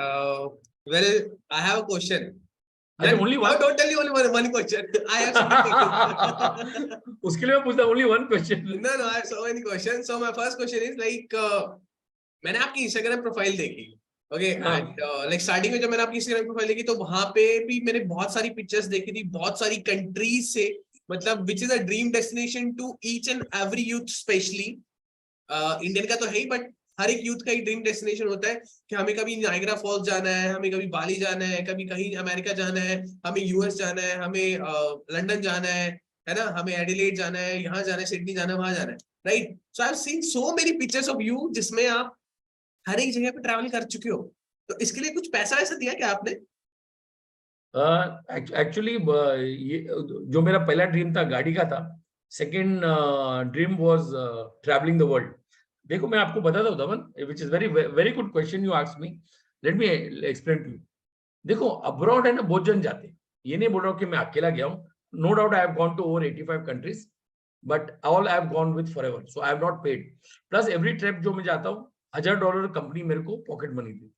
B: Well, I have a question.
A: अच्छा, only one.
B: No, don't tell you only one question. I have so many questions.
A: उसके लिए मैं पूछता only one question.
B: No, I have so many questions. So my first question is like, मैंने आपकी Instagram profile देखी. Okay, and like starting में जब मैंने आपकी इंस्टाग्राम प्रोफाइल देखी तो वहां पे भी मैंने बहुत सारी पिक्चर्स देखी थी, बहुत सारी कंट्रीज से, मतलब which is a dream destination to each and every youth, specially Indian का तो है ही, बट हर एक यूथ का ही ड्रीम डेस्टिनेशन होता है कि हमें कभी नायग्रा फॉल्स जाना है, हमें कभी बाली जाना है, कभी कहीं अमेरिका जाना है, हमें यूएस जाना है, हमें लंदन जाना है ना, हमें एडिलेड जाना है, यहाँ जाना है, सिडनी जाना है, वहां जाना है, right. So I have seen so many pictures of you जिसमें आप हर एक जगह पे ट्रैवल कर चुके हो. तो इसके लिए कुछ पैसा वैसा दिया क्या आपने?
A: एक्चुअली ये जो मेरा पहला ड्रीम था गाड़ी का था. Second dream was travelling the world. देखो मैं आपको बताता हूँ Dhawan, which is very very good question you ask me. Let me explain to you. देखो अब्रॉड है ना, बहुत जन जाते हैं. ये नहीं बोल रहा हूँ कि मैं अकेला गया हूँ. No doubt I have gone to over 85 countries, but all I have gone with forever, so I have not paid. Plus every trip जो मैं जाता हूँ $1000 कंपनी मेरे को पॉकेट मनी दी.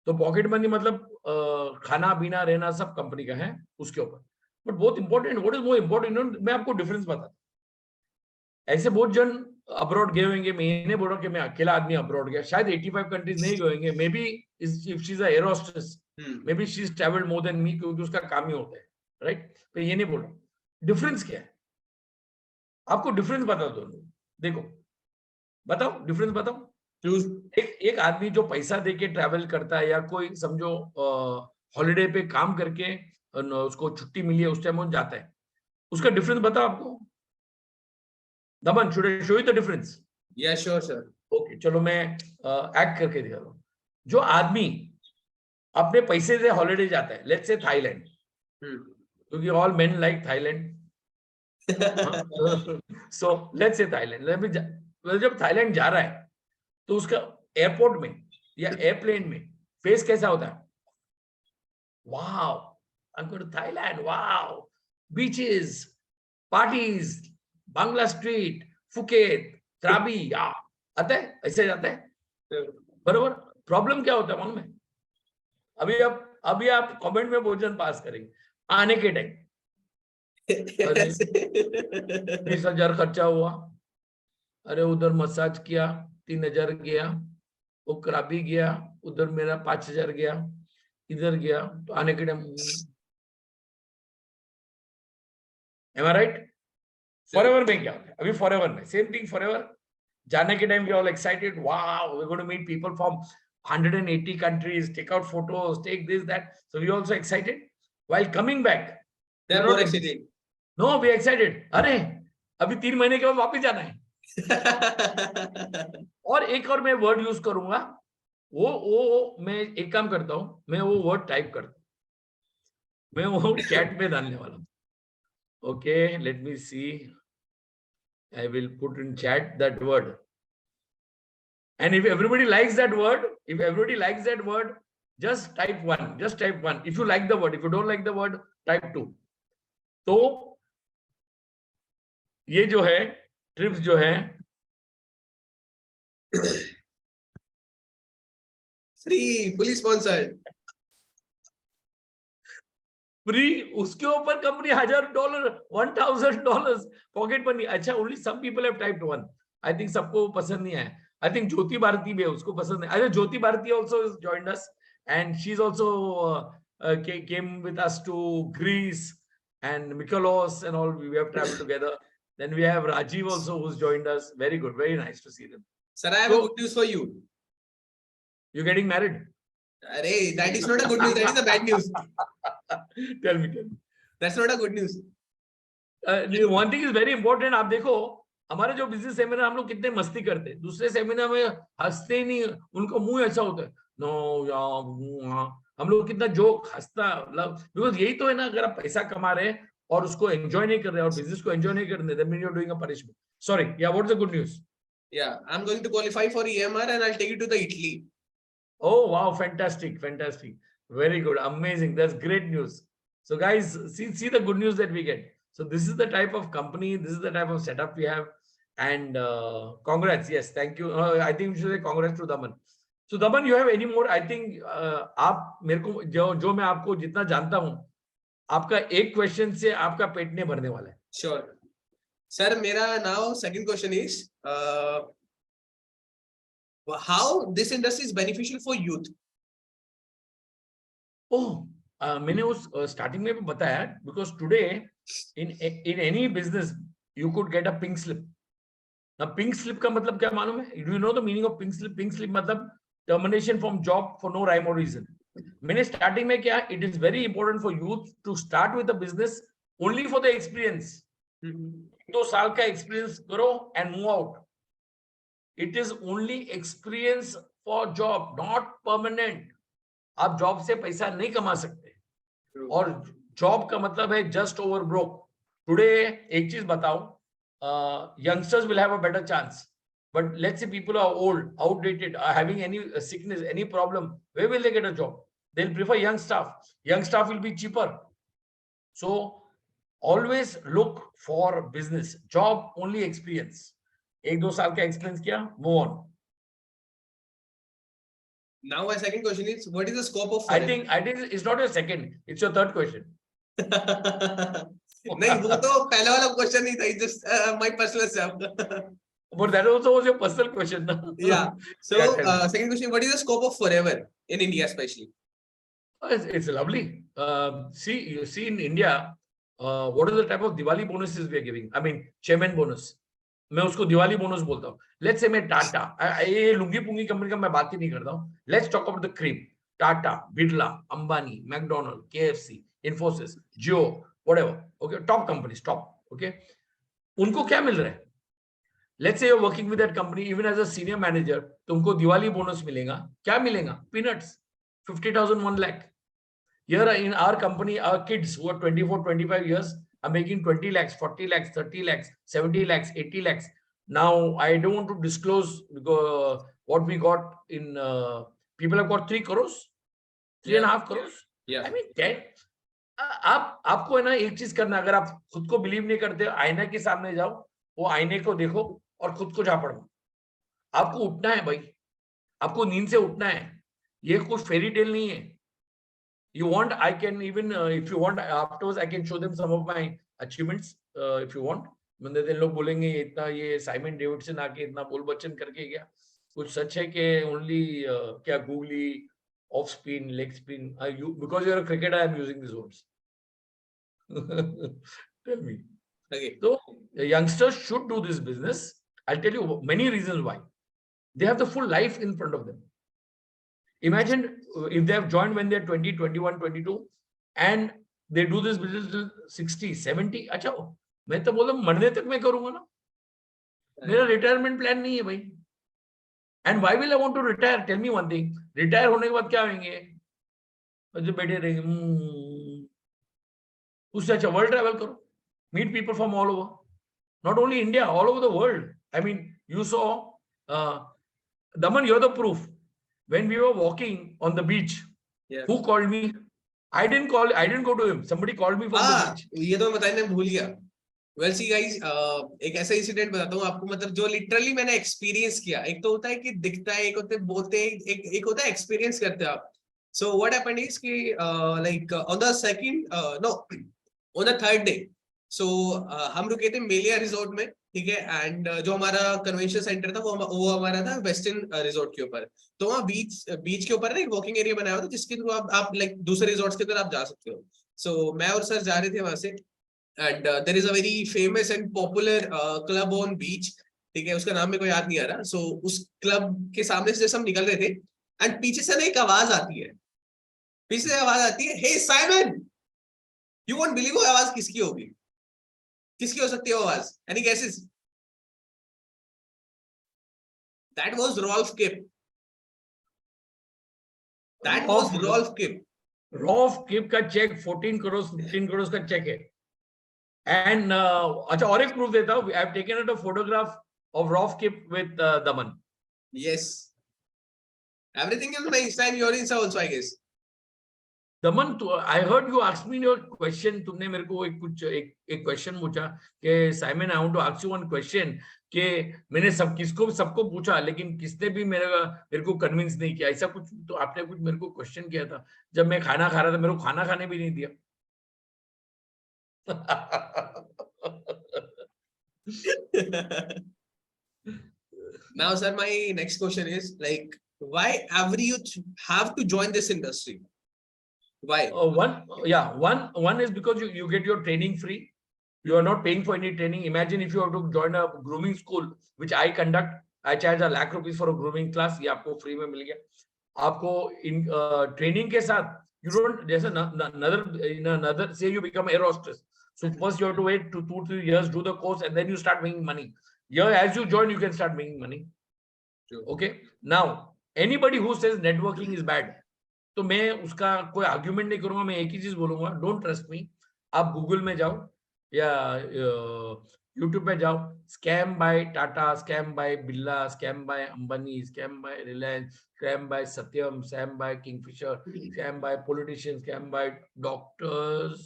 A: तो पॉकेट मनी मतलब खाना पीना रहना सब कंपनी का है उसके ऊपर. बट बहुत important, what is more important, मैं आपको डिफरेंस बताता हूँ. ऐसे बहुत जन अब्रॉड गए होंगे. मैं ये नहीं बोल रहा हूँ कि मैं अकेला आदमी अब्रॉड गया. शायद 85 कंट्रीज नहीं गए होंगे. May be if she is a air hostess, may be she is travelled more than me, क्योंकि उसका काम ही होता है, राइट. तो ये नहीं बोल रहा. डिफरेंस क्या है आपको डिफरेंस बता दो. देखो बताओ डिफरेंस बताओ. एक आदमी जो पैसा देके ट्रैवल करता है, या कोई समझो हॉलिडे पे काम करके उसको छुट्टी मिली है उस टाइम वो जाता है, उसका डिफरेंस बताओ आपको. दमन, should I show you the difference?
B: Yes sure sir.
A: Okay, चलो मैं एक्ट करके दिखा रहा हूँ. जो आदमी अपने पैसे से हॉलिडे जाता है, लेट्स से थाईलैंड, क्योंकि all main like Thailand. So let's say Thailand. जब थाईलैंड जा रहा है तो उसका एयरपोर्ट में या एयरप्लेन में फेस कैसा होता है? Wow, I am going to Thailand, wow, beaches, parties, Bangla street, Phuket, Krabi, या आता है, ऐसे जाता है बरोबर. प्रॉब्लम क्या होता है मालूम है? अभी आप कमेंट में भोजन पास करेंगे आने के टाइम 20,000 खर्चा हुआ, अरे उधर मसाज किया 3,000 गया, वो क्राबी गया, उधर मेरा 5,000 गया, इधर गया. तो आने के time M I right? Forever में क्या होता है? अभी फॉरएवर में सेम थिंग. फॉरएवर जाने के time we all excited, wow we are going to meet people from 180 countries, take out photos, take this that, so we also excited. While coming back
B: they are more excited.
A: No, we excited, अरे अभी 3 महीने के बाद वापस जाना है. और एक और मैं वर्ड यूज करूंगा, वो मैं एक काम करता हूं, मैं वो वर्ड टाइप करता हूं, मैं वो चैट में डालने वाला हूं. Okay, let me see, I will put in chat that word. And if everybody likes that word, just type 1. Just type 1. If you like the word, if you don't like the word, type 2. तो ये जो है trips जो है
B: free, fully sponsored,
A: free. उसके ऊपर company $1,000, $1,000 pocket money. अच्छा, only some people have typed 1. I think सबको पसंद नहीं आया. I think ज्योति भारती भी है, उसको पसंद है. अरे ज्योति Bharti also joined us, and she's also came with us to Greece and Mykonos and all. We have traveled together. Then we have Rajiv also who's joined us. Very good, very nice to see them.
B: Sir, I have a good news for you.
A: You're getting married?
B: Arey, that is not a good news. That is a bad news.
A: Tell me.
B: That's not a good news.
A: One thing is very important. आप देखो हमारे जो business seminar हम लोग कितने मस्ती करते हैं, दूसरे सेमिनार में हंसते नहीं, उनका मुंह ऐसा होता है. नो या हम लोग कितना जोक हंसता, बिकॉज यही तो है ना. अगर आप पैसा कमा रहे हैं और उसको एंजॉय नहीं कर रहे और बिजनेस को एंजॉय नहीं कर रहे, then you're doing a punishment. Sorry, yeah, what's the good news?
B: Yeah, I'm going to qualify for EMR and I'll take you to the Italy.
A: Oh wow, fantastic, very good, amazing. That's great news. So guys, see the good news that we get. So this is the type of company, this is the type of setup we have. And congrats. Yes, thank you. I think we should say congrats to Daman. So Daman, you have any more? I think आप मेरे को जो मैं आपको जितना जानता हूँ, आपका एक क्वेश्चन से आपका पेट नहीं भरने वाला है.
B: Sure. Sir, मेरा now second question is how this industry is beneficial for youth?
A: Oh, मैंने उस स्टार्टिंग में भी बताया, because today in any business you could get a pink slip. Now pink slip का मतलब क्या मालूम है? Do you know the meaning of pink slip? Pink slip मतलब termination from job for no rhyme or reason. मैंने starting में क्या, it is very important for youth to start with a business only for the experience. 2 साल का experience करो and move out. It is only experience for job, not permanent. आप job से पैसा नहीं कमा सकते, और जॉब का मतलब है जस्ट ओवर ब्रोक. टुडे एक चीज बताओ, youngsters will have a better chance, but let's say people are old, outdated, are having any sickness, any problem, where will they get a job? They'll prefer young staff. Young staff will be cheaper. So always look for business. Job only experience. 1-2 साल का experience किया, move on.
B: Now my second question is, what is the scope of
A: I think it's not your second, it's your third question.
B: नहीं, वो तो पहला वाला question नहीं था, just my personal self.
A: But that also was your personal question.
B: Yeah. So second question, what is the scope of forever in India especially?
A: It's lovely. You see in India, what are the type of Diwali bonuses we are giving? I mean, chairman bonus. मैं उसको Diwali bonus बोलता हूँ. Let's say मैं टाटा, ये lungi पुंगी company का मैं बात ही नहीं करता हूँ. Let's talk about the cream. Tata, Birla, Ambani, McDonald, KFC, Infosys, Jio, whatever. Okay, top companies, top. Okay, उनको क्या मिल रहा है? Let's say you're working with that company, even as a senior manager, तुमको दिवाली बोनस मिलेगा. क्या मिलेगा? Peanuts. 50,000, 1 lakh. Here in our company, our kids who are 24, 25 years are making 20 lakhs, 40 lakhs, 30 lakhs, 70 lakhs, 80 lakhs. Now, I don't want to disclose because what we got in, people have got 3 crores, 3.5 crores.
B: Yeah.
A: I mean, 10. आपको है ना एक चीज करना, अगर आप खुद को बिलीव नहीं करते, आईना के सामने जाओ, वो आईने को देखो और खुद को झापड़ो. आपको उठना है भाई, आपको नींद से उठना है. ये कुछ फेरी टेल नहीं है. You want, I can even, if you want, afterwards I can show them some of my achievements, if you want. मतलब लोग बोलेंगे इतना ये साइमन डेविडसन आके इतना बोल बच्चन करके गया. कुछ सच है कि only क्या googly, off spin, leg spin, because you're a cricketer, I'm using these words. Tell me.
B: Okay.
A: So youngsters should do this business. I'll tell you many reasons why. They have the full life in front of them. Imagine if they have joined when they're 20, 21, 22, and they do this business till 60, 70. अच्छा, मैं तो बोलता हूँ मरने तक मैं करूंगा ना. मेरा रिटायरमेंट प्लान नहीं है भाई. And why will I want to retire? Tell me one thing. Retire होने के बाद क्या होंगे? जो बैठे रहेंगे. उससे अच्छा वर्ल्ड ट्रैवल करो. Meet people from all over. Not only India, all over the world. I mean, you saw, Daman, you're the proof. When we were walking on the beach,
B: yeah.
A: Who called me? I didn't go to him. Somebody called me from the beach.
B: ये तो मैं बताने भूल गया. Well, see guys, एक ऐसा incident बताता हूँ आपको, मतलब जो लिटरली मैंने एक्सपीरियंस किया. एक तो होता है कि दिखता है, एक होते बोलते हैं, एक होता है एक्सपीरियंस करते हैं आप. So what happened is कि like on the second on the third day, so हम रुके थे मेलिया रिजॉर्ट में, ठीक है. एंड जो हमारा कन्वेंशन सेंटर था वो हमारा था वेस्टर्न रिजॉर्ट के ऊपर. तो वहाँ बीच के ऊपर ना एक वॉकिंग एरिया बनाया हुआ था जिसके थ्रू आप लाइक दूसरे रिजॉर्ट्स के तरफ आप जा सकते हो. सो मैं और सर जा रहे थे वहां से. And there is a very famous and popular club on beach, ठीक है. उसका नाम मेरे को याद नहीं आ रहा. सो उस क्लब के सामने से जैसे हम निकल रहे थे, एंड पीछे से ना एक आवाज आती है. पीछे से आवाज आती है, हे साइमन. यू वोंट बिलीव वो आवाज किसकी होगी, किसकी हो सकती है वो आवाज? Any guesses? That was Rolf Kip. That was Rolf Kip.
A: Rolf Kip का चेक 14 करोड़ 15 करोड़ का चेक है. And अच्छा, और एक प्रूफ देता हूँ. I have taken a photograph of Rolf Kip with Daman.
B: Yes. Everything is my Insta and your Insta also, I guess.
A: Daman, I heard you ask me your question. तुमने मेरे को एक क्वेश्चन पूछा कि Simon, I want to ask you one question, कि मैंने सबको पूछा, लेकिन किसने भी मेरे को कन्विंस नहीं किया. ऐसा कुछ तो आपने कुछ मेरे को क्वेश्चन किया था जब मैं खाना खा रहा था, मेरे को खाना खाने भी नहीं दिया.
B: Now, sir, my next question is like, why every youth have to join this industry? Why?
A: One is because you get your training free. You are not paying for any training. Imagine if you have to join a grooming school, which I conduct. I charge ₹1,00,000 for a grooming class. ये आपको free में मिल गया. आपको in training के साथ you don't, जैसे another say you become air hostess. So first you have to wait 2-3 years, do the course, and then you start making money. Here, as you join, you can start making money.
B: True.
A: Okay. Now, anybody who says networking is bad, तो मैं उसका कोई argument नहीं करूंगा. मैं एक ही चीज बोलूंगा, डोंट ट्रस्ट मी. आप गूगल में जाओ या यूट्यूब पे जाओ. Scam by Tata, scam by Birla, scam by Ambani, scam by Reliance, scam by Satyam, scam by Kingfisher, scam by politicians, scam by doctors.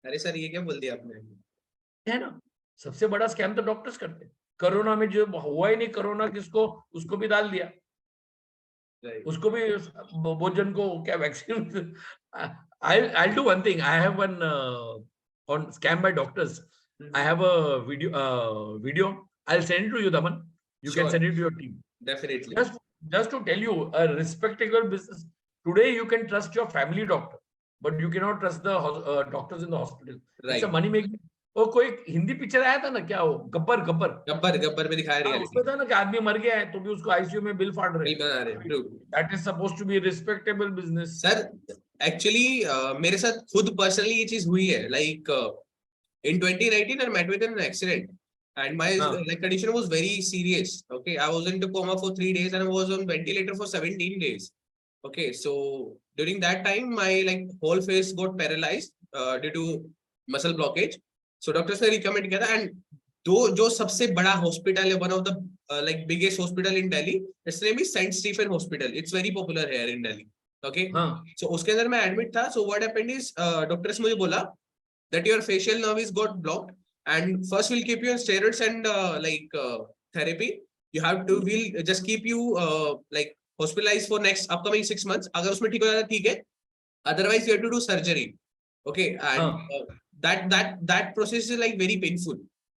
B: अरे सर, ये क्या बोल दिया आपने?
A: है ना, सबसे बड़ा स्कैम तो डॉक्टर्स करते. कोरोना में जो हुआ ही नहीं, कोरोना किसको, उसको भी डाल दिया. उसको भी भोजन को क्या vaccine. I'll do one thing. I have one on scam by doctors. I have a video. I'll send it to you, Daman. You can send it to your team.
B: Definitely.
A: Just to tell you, a respectable business. Today you can trust your family doctor, but you cannot trust the doctors in the hospital.
B: Right.
A: It's a money making. वो कोई Hindi picture आया था ना, क्या वो गब्बर
B: में दिखाया reality.
A: उसमें था ना कि आदमी मर गया है तो भी उसको आईसीयू में बिल फाड़ रहे
B: हैं.
A: That is supposed to be a respectable business.
B: Sir, actually मेरे साथ खुद पर्सनली ये चीज हुई है. Like in 2019 I met with an accident and my like condition was very serious. Okay, I was into coma for 3 days and I was on ventilator for 17 days. Okay, so during that time my like whole face got paralyzed due to muscle blockage. So doctors ने recommend किया था. And जो सबसे बड़ा hospital है, one of the like biggest hospital in Delhi, its name is Saint Stephen Hospital. It's very popular here in Delhi. Okay, so उसके अंदर मैं admit था. So what happened is doctors मुझे बोला that your facial nerve is got blocked and first we'll keep you on steroids and therapy. You have to, we'll just keep you like hospitalized for next upcoming 6 months. अगर उसमें ठीक हो जाता ठीक है, otherwise you have to do surgery. Okay, and that process is like very painful.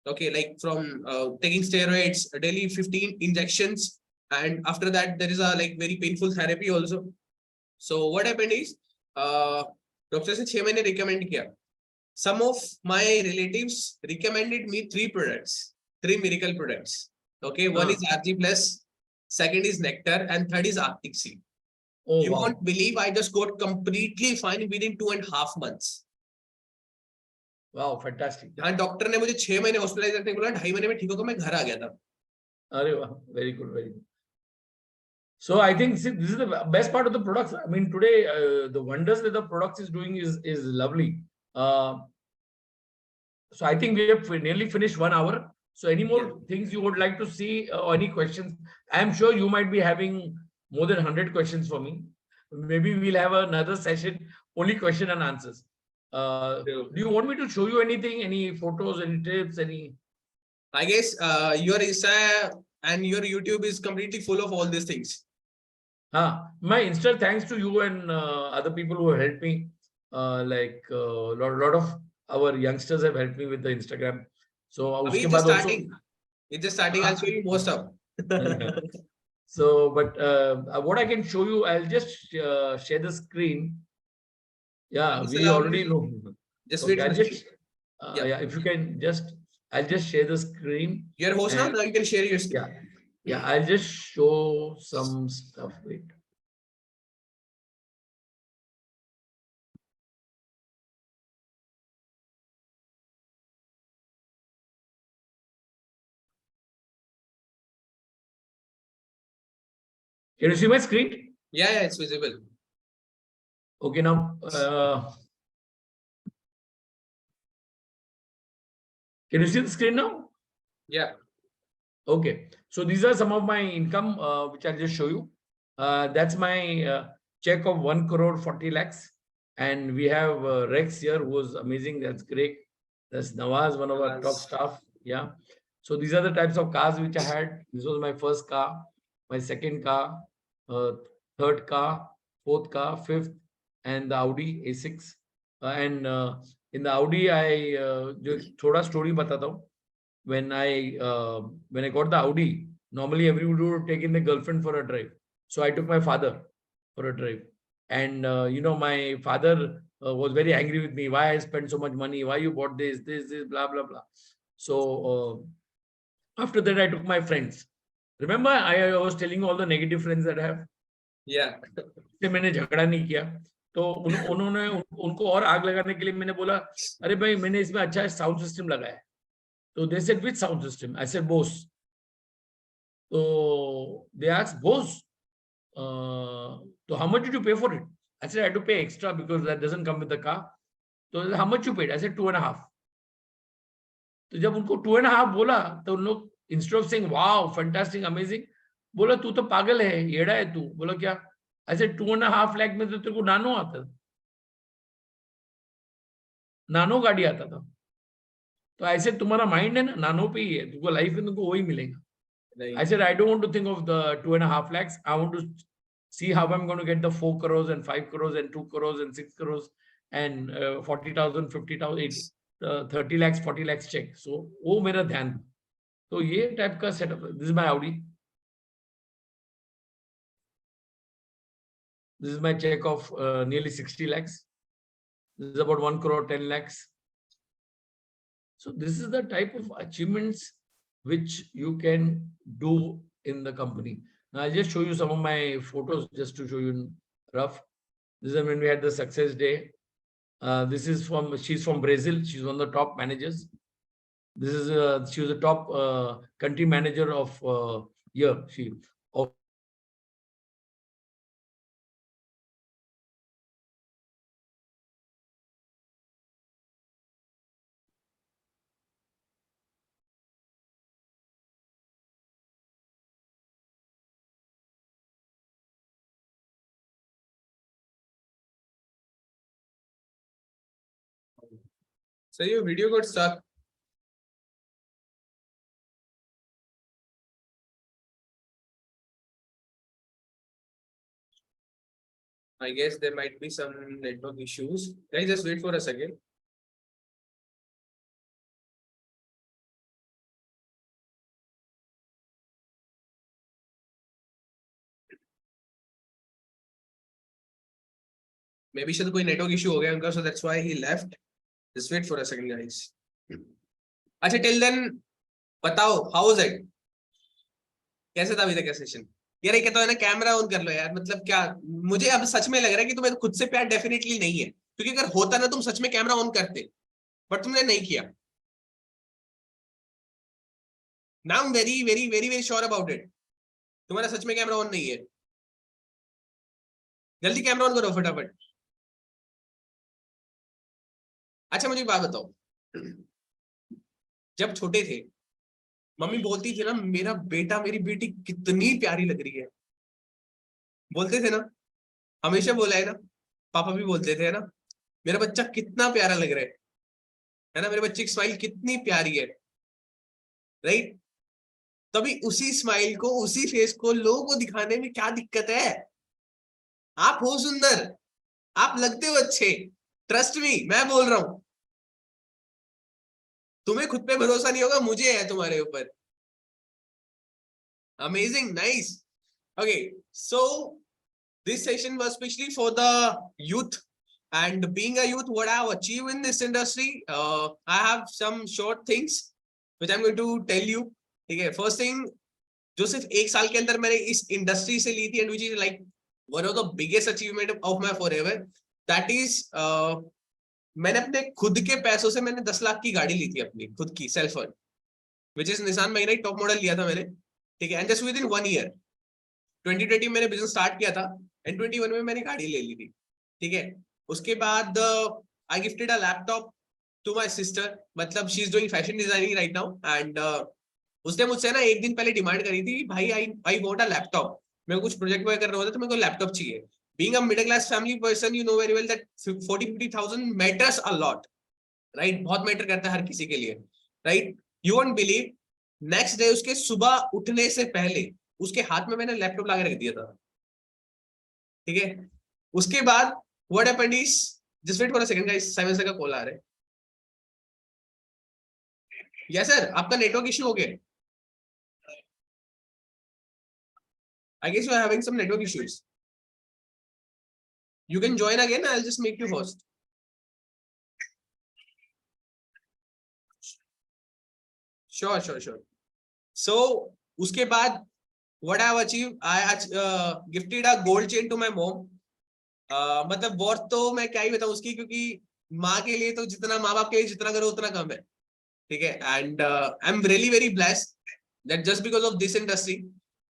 B: Okay, like from taking steroids daily 15 injections, and after that there is a like very painful therapy also. So what happened is doctor से 6 महीने recommend किया. Some of my relatives recommended me 3 products, 3 miracle products. Okay, one is RG Plus, second is Nectar, and third is Arctic Sea. Oh, you won't believe I just got completely fine within 2.5 months.
A: Wow, fantastic.
B: हाँ, doctor ने मुझे 6 महीने hospitalise रखने को बोला, 2.5 महीने में ठीक होकर मैं घर आ गया था.
A: अरे वाह, very good, very good. So I think this is the best part of the products. I mean, today the wonders that the products is doing is lovely. So I think we have nearly finished 1 hour. So any more things you would like to see or any questions? I am sure you might be having more than 100 questions for me. Maybe we'll have another session, only question and answers. Do you want me to show you anything, any photos, any tips, any?
B: I guess your Insta and your YouTube is completely full of all these things.
A: My Insta, thanks to you and other people who have helped me. Like lot of our youngsters have helped me with the Instagram. So
B: it's just starting. It's just starting. I'll show you more stuff.
A: So, but what I can show you, I'll just share the screen. Yeah, we already know.
B: Just wait.
A: Yeah, if you can just, I'll just share the screen.
B: Your host now, you can share your screen.
A: Yeah, I'll just show some stuff. Wait. Can you see my screen?
B: Yeah, it's visible.
A: Okay, now can you see the screen now?
B: Yeah.
A: Okay, so these are some of my income which I'll just show you. That's my check of 1 crore 40 lakhs. And we have Rex here, who was amazing. That's great. That's Nawaz, one of our top staff. Yeah. So these are the types of cars which I had. This was my first car, my second car, third car, fourth car, fifth, and the Audi A6. And in the Audi, I just thoda story batata hu. When I got the Audi, normally everybody would take in the girlfriend for a drive. So I took my father for a drive. And my father was very angry with me. Why I spent so much money? Why you bought this, blah, blah, blah. So after that, I took my friends. Remember, I was telling you all the negative friends that I have.
B: Yeah.
A: से मैंने झगड़ा नहीं किया. तो उन्होंने उनको और आग लगाने के लिए मैंने बोला, अरे भाई मैंने इसमें अच्छा साउंड सिस्टम लगाया. So they said, which sound system? I said, Bose. So they asked, Bose, so how much did you pay for it? I said, I had to pay extra because that doesn't come with the car. So how much you paid? I said, 2.5. तो जब उनको 2.5 बोला तो उन लोग instead of saying wow fantastic amazing बोला तू तो पागल है येड़ा है तू. बोला क्या? I said 2.5 लाख में तो तेरे को नानो आता था, नानो गाड़ी आता था. तो ऐसे तुम्हारा माइंड है ना नानो पे ही है, तुमको लाइफ में तुमको वही मिलेगा. I said, I don't want to think of the 2.5 lakhs. I want to see how I'm going to get the 4 crores and 5 crores and 2 crores and 6 crores and 40,000, 50,000, 30 lakhs, 40 lakhs check. So, वो मेरा ध्यान. तो ये type का setup. This is my Audi. This is my check of nearly 60 lakhs. This is about 1 crore 10 lakhs. So this is the type of achievements which you can do in the company. Now I'll just show you some of my photos just to show you in rough. This is when we had the success day. This is she's from Brazil. She's one of the top managers. This is she was the top country manager of year.
B: So your video got stuck. I guess there might be some network issues. Guys, just wait for a second. Maybe शायद कोई network issue हो गया उनका, so that's why he left. Just wait for a second, guys. अच्छा, till then बताओ how was it? कैसे था अभी तक का सेशन? यार ये कहता है ना कैमरा ऑन कर लो यार, मतलब क्या, मुझे अब सच में लग रहा है कि तुम्हें खुद से प्यार डेफिनेटली नहीं है, क्योंकि अगर होता ना तुम सच में कैमरा ऑन करते, बट तुमने नहीं किया. Now I'm very very very very sure about it. तुम्हारा सच में कैमरा ऑन नहीं है. जल्दी कैमरा ऑन करो फटाफट. अच्छा मुझे एक बात बताओ, जब छोटे थे मम्मी बोलती थी ना मेरा बेटा मेरी बेटी कितनी प्यारी लग रही है, बोलते थे ना, हमेशा बोला है ना, पापा भी बोलते थे ना, मेरा बच्चा कितना प्यारा लग रहा है ना, मेरे बच्चे की स्माइल कितनी प्यारी है, राइट? तभी उसी स्माइल को उसी फेस को लोगों को दिखाने में क्या दिक्कत है? आप हो सुंदर, आप लगते हो अच्छे, ट्रस्ट मी, मैं बोल रहा हूं. तुम्हें खुद पे भरोसा नहीं होगा, मुझे है तुम्हारे ऊपर. Amazing, nice. Okay, so this session was especially for the youth, and being a youth, what I have achieved in this industry, I have some short things which I'm going to tell you. ठीक है, first thing जो सिर्फ एक साल के अंदर मैंने इस इंडस्ट्री से ली थी, and which is like one of the biggest achievement of my forever, that is मैंने अपने खुद के पैसों से मैंने 10 लाख की गाड़ी ली थी, अपनी खुद की self earn, which is Nissan Magnite top model लिया था मैंने. ठीक है, and just within 1 year 2020 मैंने बिजनेस स्टार्ट किया था, एंड 21 में मैंने गाड़ी ले ली थी. ठीक है, उसके बाद I gifted a laptop to my sister, मतलब she is doing fashion designing right now, and उसने मुझसे ना एक दिन पहले डिमांड करी थी, भाई आई वांट अ लैपटॉप, मेरे को कुछ प्रोजेक्ट वगैरह करना होता है तो मेरे को लैपटॉप चाहिए. being a middle class family person, you know very well that 40-50,000 matters a lot, right? बहुत मैटर करता है हर किसी के लिए, right? You won't believe, next day उसके सुबह उठने से पहले उसके हाथ में मैंने लैपटॉप ला के रख दिया था, ठीक है? उसके बाद what happened is, just wait for a second guys, Simon sir का कॉल आ रहा है। यस सर, आपका नेटवर्क इशू हो गया। I guess you are having some network issues. You can join again. I'll just make you host. Sure, sure, sure. So उसके बाद what I have achieved, I gifted a gold chain to my mom. मतलब worth तो मैं क्या ही बताऊं उसकी, क्योंकि माँ के लिए तो जितना, माँ बाप के लिए जितना करो उतना कम है, ठीक है? And I am really very blessed that just because of this industry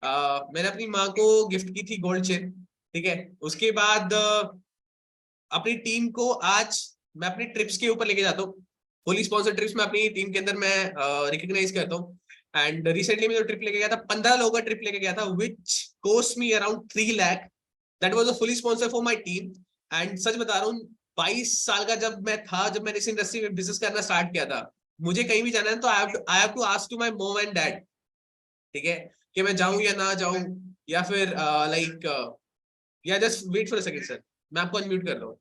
B: मैंने अपनी माँ को गिफ्ट की थी गोल्ड चेन, ठीक है? उसके बाद अपनी टीम को आज मैं अपनी ट्रिप्स के ऊपर लेके जाता हूँ, फुली स्पॉन्सर्ड ट्रिप्स में अपनी टीम के अंदर मैं रिकॉग्नाइज करता हूँ। एंड रिसेंटली मैं जो ट्रिप लेके गया था, 15 लोगों का ट्रिप लेके गया था, which cost me around 3 lakh. That was a fully sponsor for my team. And सच बता रहा हूँ, 22 साल का जब मैं था, जब मैंने इस इंडस्ट्री में बिजनेस करना स्टार्ट किया था, मुझे कहीं भी जाना है तो I have to ask to my mom and dad, ठीक है, कि मैं जाऊं या ना जाऊं, या फिर लाइक या just wait for a second sir, मैं आपको अनम्यूट कर रहा हूँ।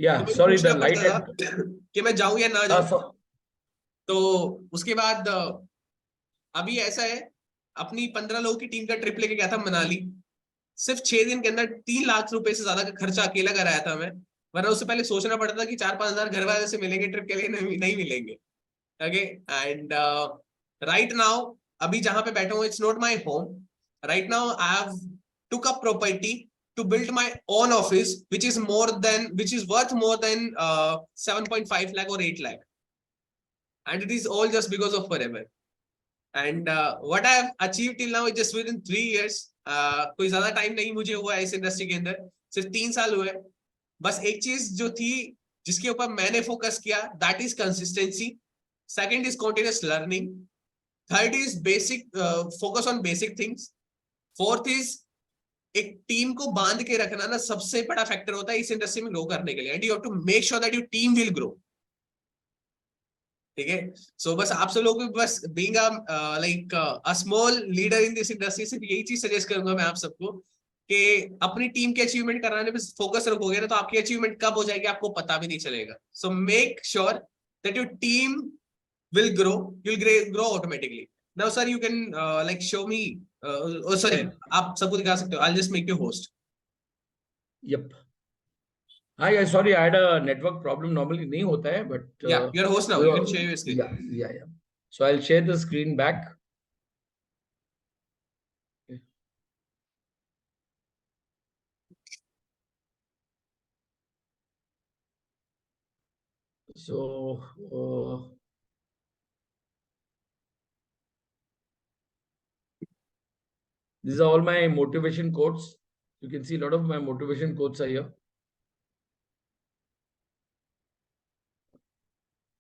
A: Yeah,
B: तो
A: sorry, the
B: पूछना
A: light
B: पड़ता
A: had.
B: था कि मैं जाऊं या ना जाऊं। तो उसके बाद अभी ऐसा है, अपनी 15 लोगों की टीम का ट्रिप लेके गया था मनाली। सिर्फ 6 दिन के अंदर 3 लाख रुपए से ज्यादा का खर्चा अकेला कराया था मैं, वरना उससे पहले सोचना पड़ता था कि 4-5 हजार घर वाले से मिलेंगे ट्रिप के लिए, नहीं मिलेंगे। ओके, एंड राइट नाउ अभी जहां पे बैठा हूँ, it's not my home. Right now I have took up property to build my own office, which is worth more than 7.5 lakh or 8 lakh, and it is all just because of Forever. And what I have achieved till now is just within 3 years. कोई ज्यादा time नहीं मुझे हुआ है इस industry के अंदर, सिर्फ 3 साल हुए। बस एक चीज जो थी जिसके ऊपर मैंने फोकस किया, that is consistency. Second is continuous learning. Third is basic focus on basic things. Fourth is एक टीम को बांध के रखना ना सबसे बड़ा फैक्टर होता है इस इंडस्ट्री में ग्रो करने के लिए, and you have to make sure that your team will grow, ठीक है? सो बस आप सब लोग बस being like a small leader in this industry, सिर्फ यही चीज सजेस्ट करूंगा मैं आप सबको कि अपनी टीम के अचीवमेंट कराने पे फोकस रखोगे ना, तो आपकी अचीवमेंट कब हो जाएगी आपको पता भी नहीं चलेगा। So make sure that your team will grow, you'll grow automatically. Now sir, you can like show me oh sorry, आप सबको दिखा सकते हो, I'll just make you host.
A: Yep. Hi guys, sorry, I had a network problem. Normally नहीं होता है, but
B: Yeah, you're a host now, you can share your screen.
A: Yeah. So I'll share the screen back. Okay. So these are all my motivation quotes. You can see a lot of my motivation quotes are here.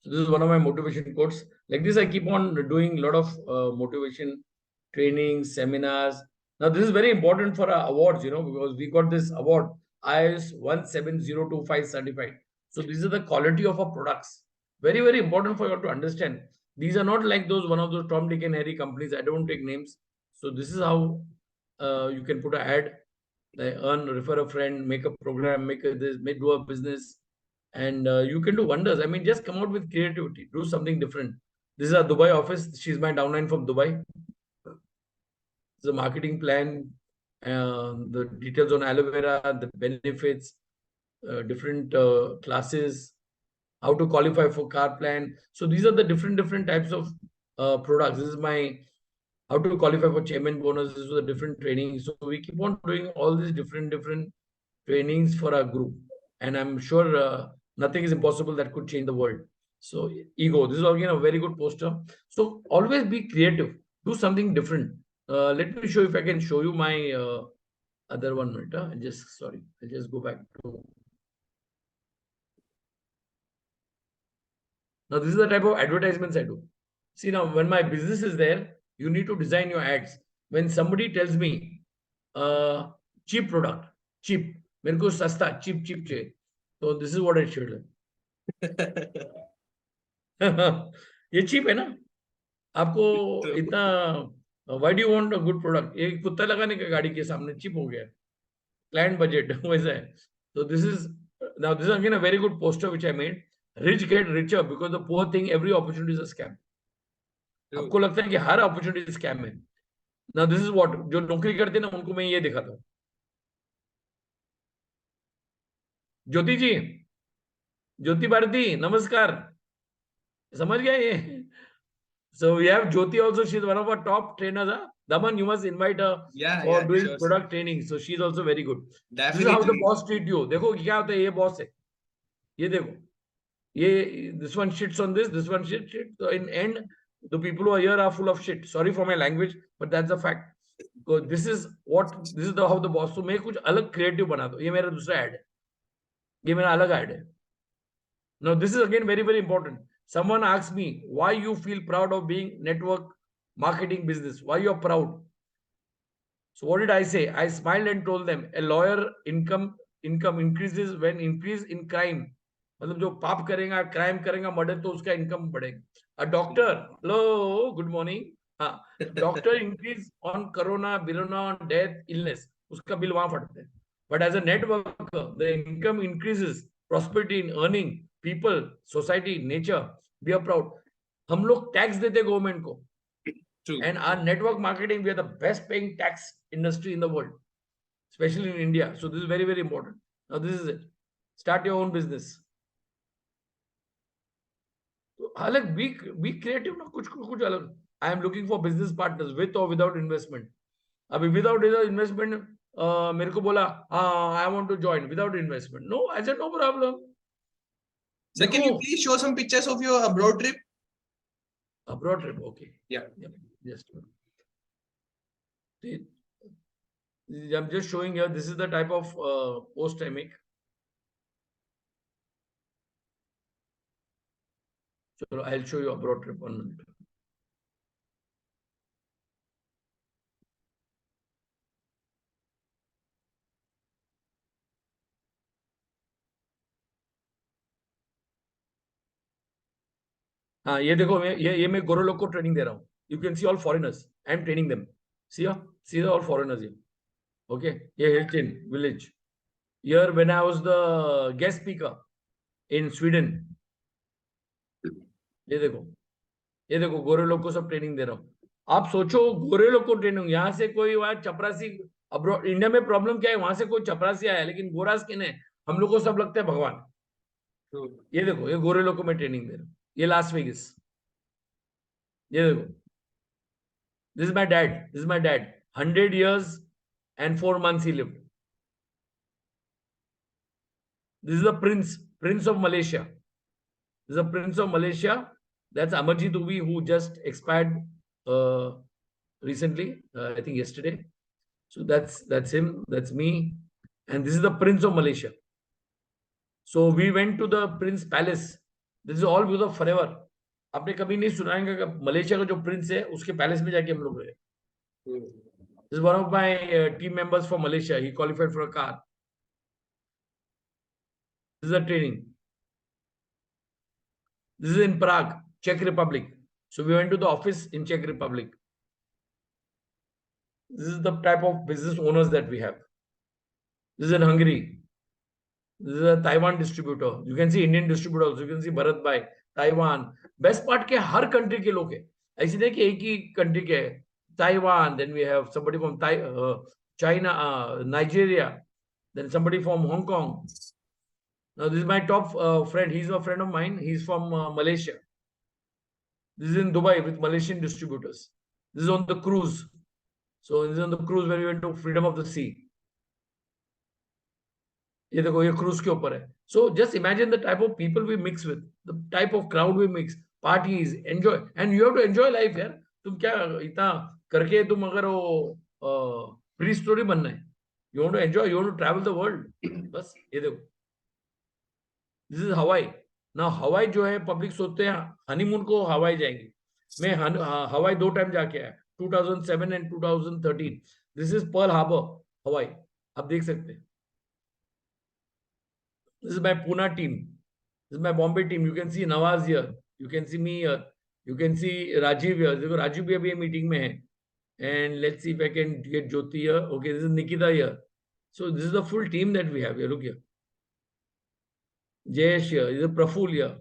A: So this is one of my motivation quotes. Like this, I keep on doing a lot of motivation trainings, seminars. Now this is very important for our awards, because we got this award, IS 17025 certified. So these are the quality of our products. Very, very important for you to understand. These are not like one of those Tom, Dick and Harry companies. I don't take names. So this is how you can put an ad, like earn, refer a friend, make a program, do a business, and you can do wonders. I mean, just come out with creativity, do something different. This is a Dubai office. She's my downline from Dubai. The marketing plan, the details on aloe vera, the benefits, different classes, how to qualify for car plan. So these are the different types of products. This is my how to qualify for chairman bonus. This is the different trainings. So we keep on doing all these different trainings for our group, and I'm sure nothing is impossible that could change the world. So ego, this is again a very good poster. So always be creative, do something different. Let me show if I can show you my other one minute. I'll just go back to. Now this is the type of advertisements I do. See, now when my business is there, you need to design your ads. when somebody tells me cheap product, cheap, मेरे को सस्ता cheap cheap चाहिए, तो this is what I should do. ये cheap है ना, आपको इतना, why do you want a good product? ये कुत्ता लगाने का गाड़ी के सामने cheap हो गया, client budget वैसा है. So this is again a very good poster which I made. Rich get richer because the poor think every opportunity is a scam. आपको लगता है कि हर opportunity scam है. Now this is what, जो नौकरी करते हैं ना उनको मैं ये दिखाता हूँ. ज्योति जी, ज्योति भारती, नमस्कार, समझ गया ये? So we have Jyoti also. She's one of our top trainers. Daman, you must invite her for doing sure, product training. So she's also very good. Definitely. This is how the boss treat you. देखो क्या होता है, ये boss है. ये देखो, ये this one shits on this one shit. So in end, the people who are here are full of shit. Sorry for my language, but that's a fact. So this is how the boss. So मैं कुछ अलग creative बना दो. ये मेरा दूसरा ad है. ये मेरा अलग ad है. Now this is again very very important. Someone asked me why you feel proud of being network marketing business. Why you are proud? So what did I say? I smiled and told them a lawyer income increases when increase in crime. मतलब जो पाप करेगा, crime करेगा, murder, तो उसका income बढ़ेगा. A doctor, hello, good morning. हाँ, doctor increase on corona, on death, illness, उसका बिल वहां फटते हैं. But as a networker, the income increases, prosperity in earning, people, society, nature. We are proud. हम लोग टैक्स देते government को. True. And our network marketing, we are the best paying tax industry in the world, especially in India. So this is very very important. Now this is it. Start your own business. So अलग be creative ना, कुछ अलग. I am looking for business partners with or without investment. अभी without investment मेरे को बोला I want to join without investment. No, I said no problem.
B: So can you please show some pictures of your abroad trip?
A: Abroad trip, okay.
B: Yeah.
A: Just I'm just showing here. This is the type of post I make. So I'll show you abroad trip 1 minute. हाँ, ये देखो, मैं गोरे लोग को training दे रहा हूँ. You can see all foreigners. I am training them. See all foreigners here. Okay, ये Hilton village. Here when I was the guest speaker in Sweden. ये देखो गोरे लोग को सब ट्रेनिंग दे रहा हूँ. आप सोचो, गोरे लोग को ट्रेनिंग, यहाँ से कोई वहाँ चपरासी, अब्रॉड इंडिया में प्रॉब्लम क्या है, वहां से कोई चपरासी आया लेकिन गोरा स्किन है, हम लोग को सब लगता है भगवान. ये देखो, ये गोरे लोग को मैं ट्रेनिंग दे रहा हूँ. ये लास वेगास. ये देखो, this is my dad. 100 years and 4 months he lived. This is the prince of Malaysia. This is the prince of Malaysia. That's Amarjit Ubi, who just expired recently, I think yesterday. So that's him, that's me, and this is the prince of Malaysia. So we went to the prince palace. This is all because of forever. आपने कभी नहीं सुनाएंगे कि Malaysia का जो Prince है उसके palace में जाके हम लोग गए. This is one of my team members from Malaysia. He qualified for a car. This is a training. This is in Prague, Czech Republic. So we went to the office in Czech Republic. This is the type of business owners that we have. This is in Hungary. This is a Taiwan distributor. You can see Indian distributors. You can see Bharat Bhai, Taiwan. Best part के हर country के लोग हैं. ऐसे नहीं कि एक ही country के हैं. Taiwan. Then we have somebody from China, Nigeria. Then somebody from Hong Kong. Now this is my top friend. He's a friend of mine. He's from Malaysia. This is in Dubai with Malaysian distributors. This is on the cruise. So this is on the cruise where we went to Freedom of the Sea. ये देखो, ये cruise के ऊपर है. So just imagine the type of people we mix with, the type of crowd we mix, parties, enjoy, and you have to enjoy life यार. तुम क्या इतना करके तुम अगर वो प्री स्टोरी बनना है, you want to enjoy, you want to travel the world. बस ये देखो. This is Hawaii. Now Hawaii जो है, पब्लिक सोचते हैं हनीमून को हवाई जाएंगे. मैं हवाई 2 टाइम जाके आया. 2007 and 2013. This is Pearl Harbor, Hawaii. आप देख सकते हैं. This is my Pune team. This is my Bombay team. You can see Nawaz here. You can see me here. You can see Rajiv here. देखो राजीव भी अभी meeting में है. And let's see if I can get Jyoti here. Okay, this is Nikita here. So this is the full team that we have here. Look here. Jayesh here. This is Praful here.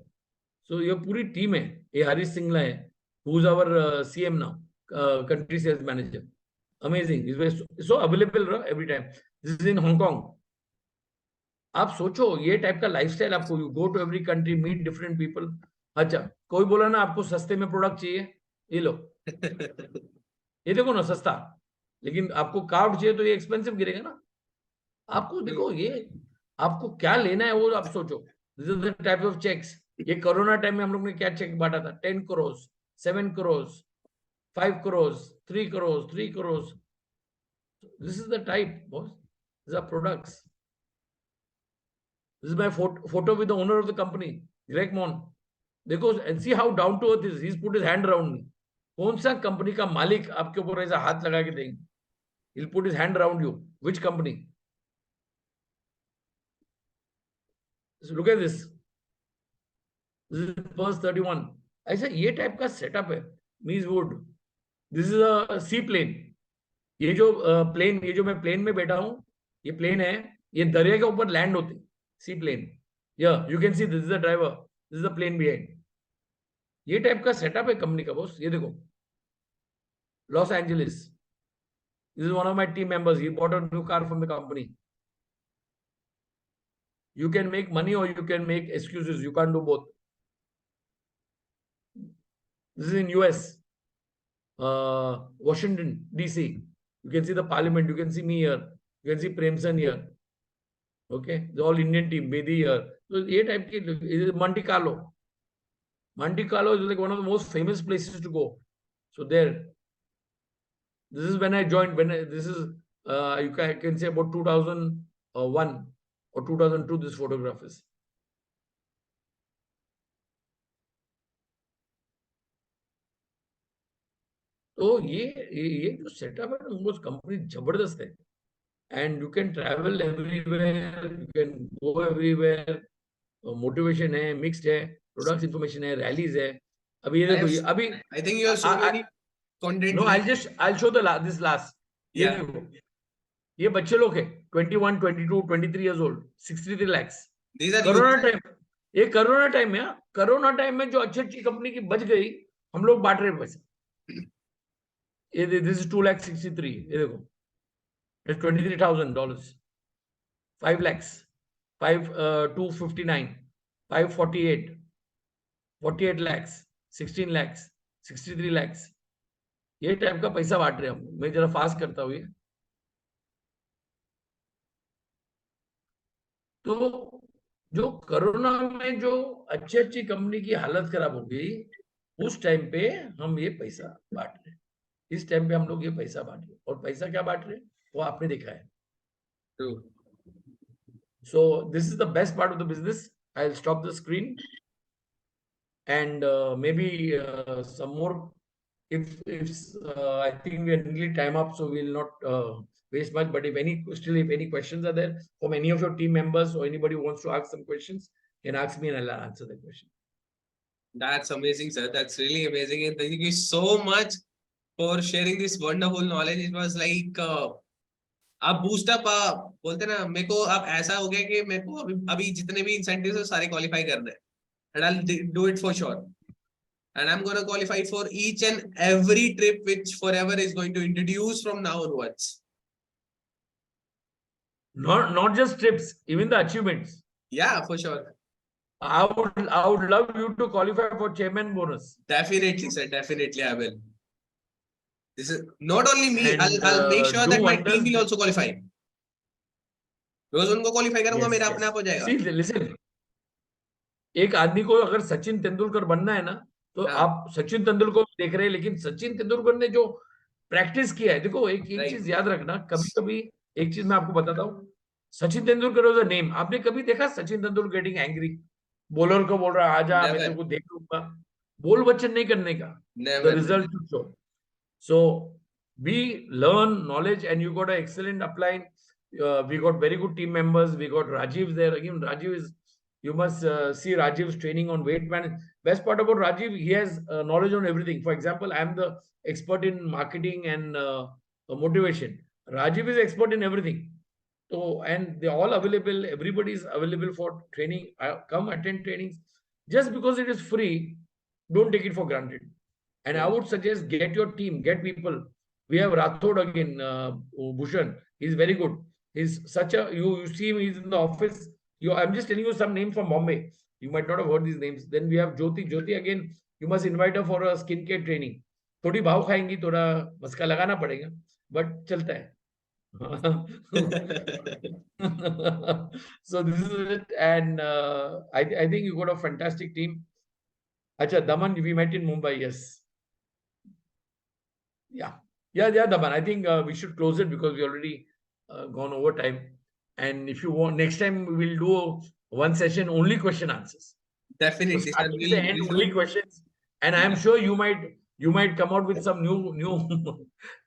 A: So ये पूरी team है. ये हरीश सिंगला है. Who's our CM now? Country sales manager. Amazing. He's so available every time. This is in Hong Kong. आप सोचो ये type का lifestyle आपको. You go to every country, meet different people. अच्छा, कोई बोला ना आपको सस्ते में प्रोडक्ट चाहिए, ये लो. ये देखो ना सस्ता, लेकिन आपको कार्ड चाहिए तो ये एक्सपेंसिव गिरेगा ना. आपको देखो ये आपको क्या लेना है वो आप सोचो. This is the type of checks. ये कोरोना टाइम में हम लोग ने क्या चेक बांटा था? 10 crore, 7 crore, 5 crore, 3 crore, 3 crore. This is the type boss. This are products. This is my photo with the owner of the company, Greg Mon. देखो and see how down to earth is. He's put his hand around me. कौन सा company का मालिक आपके ऊपर ऐसा हाथ लगा के देंगे? He'll put his hand around you. Which company? So look at this. This is Purse 31. ऐसा ये टाइप का सेटअप है. Mies Wood. This is a sea plane. ये जो प्लेन, ये जो मैं प्लेन में बैठा हूँ, ये प्लेन है. ये दरिया के ऊपर लैंड होते. Seaplane. Yeah, you can see this is the driver. This is the plane behind. ये टाइप का सेटअप है कंपनी का बॉस. ये देखो, Los Angeles. This is one of my team members. He bought a new car from the company. You can make money or you can make excuses. You can't do both. This is in US, Washington DC. You can see the parliament. You can see me here. You can see Premsan here. Okay, the all Indian team, Bedi here. So ये type की Monte Carlo. Monte Carlo is like one of the most famous places to go. So there, this is when I joined. This is you can say about 2001 or 2002. This photograph is. तो ये जो setup है ना, वो company जबरदस्त है. And you can travel everywhere, you can go everywhere. Motivation है, mixed है, प्रोडक्ट्स इंफॉर्मेशन है, रैलीज है. अभी ये देखो, अभी
B: I think you have so many content.
A: No, I'll show this last. ये देखो, ये बच्चे लोग हैं 21, 22, 23 years old, 63 lakhs.
B: These are
A: corona time. ये कोरोना टाइम में, कोरोना टाइम में जो अच्छी कंपनी की बच गई, हम लोग बांट रहे पैसे. ये दिस इज 2,63,000. ये देखो, it's $23,000. 5 lakhs, 259, 548, 48 lakhs, 16 lakhs, 63 lakhs. ये टाइप का पैसा बांट रहे हम. मैं जरा फास्ट करता हूँ ये. तो जो कोरोना में जो अच्छी कंपनी की हालत खराब हो गई, उस टाइम पे हम ये पैसा बांट रहे. इस टाइम पे हम लोग ये पैसा बांट रहे. और पैसा क्या बांट रहे वो आपने देखा है. So this is the best part of the business. I'll stop the screen and maybe some more. If I think we are nearly time up, so we'll not waste much. But if any questions are there from any of your team members or anybody who wants to ask some questions, can ask me and I'll answer the question.
B: That's amazing, sir. That's really amazing, and thank you so much for sharing this wonderful knowledge. It was like आप boost up बोलते ना, मेरे को अब ऐसा हो गया कि मेरे को अभी जितने भी इंसेंटिव्स है सारे क्वालिफाई करने हैं. And I'll do it for sure. And I'm going to qualify for each and every trip which Forever is going to introduce from now onwards.
A: Not just trips, even the achievements.
B: Yeah, for sure.
A: I would love you to qualify for chairman bonus.
B: Definitely, sir. Definitely, I will. This is not only me.
A: And,
B: I'll make sure that my
A: wonders.
B: team will also qualify. Because उनको qualify करूँगा, मेरा अपने आप हो जाएगा.
A: See, listen. एक आदमी को अगर सचिन तेंदुलकर बनना है ना, तो आप सचिन तेंदुलकर देख रहे हैं, लेकिन सचिन तेंदुलकर ने जो प्रैक्टिस किया है, देखो एक चीज याद रखना. कभी एक चीज मैं आपको बताता हूँ. Sachin Tendulkar was a name. आपने कभी देखा Sachin Tendulkar getting angry? Bowler को बोल रहा है आजा, मैं तेरे को देख लूंगा. बोल वचन नहीं करने का. The result to show. So we learn knowledge, and you got an excellent upline. We got very good team members. We got Rajiv there. Again, Rajiv is, you must see Rajiv's training on weight management. Best part about Rajiv, he has knowledge on everything. For example, I'm the expert in marketing and motivation. Rajiv is expert in everything. So, and they're all available. Everybody is available for training. Come attend trainings. Just because it is free, don't take it for granted. And I would suggest get your team, get people. We have Rathod again, Bhushan. He's very good. He's such a, you see him, he's in the office. I'm just telling you some names from Bombay. You might not have heard these names. Then we have Jyoti. Jyoti again, you must invite her for a skincare training. थोड़ी भाव खाएंगी, थोड़ा मस्का लगाना पड़ेगा, but चलता है. So this is it, and I think you got a fantastic team. Acha, Daman, we met in Mumbai, yes. Yeah, Daman. I think we should close it because we already gone over time. And if you want, next time we will do one session only question answers.
B: Definitely,
A: So
B: sir.
A: the end only questions, and I am sure you might come out with some new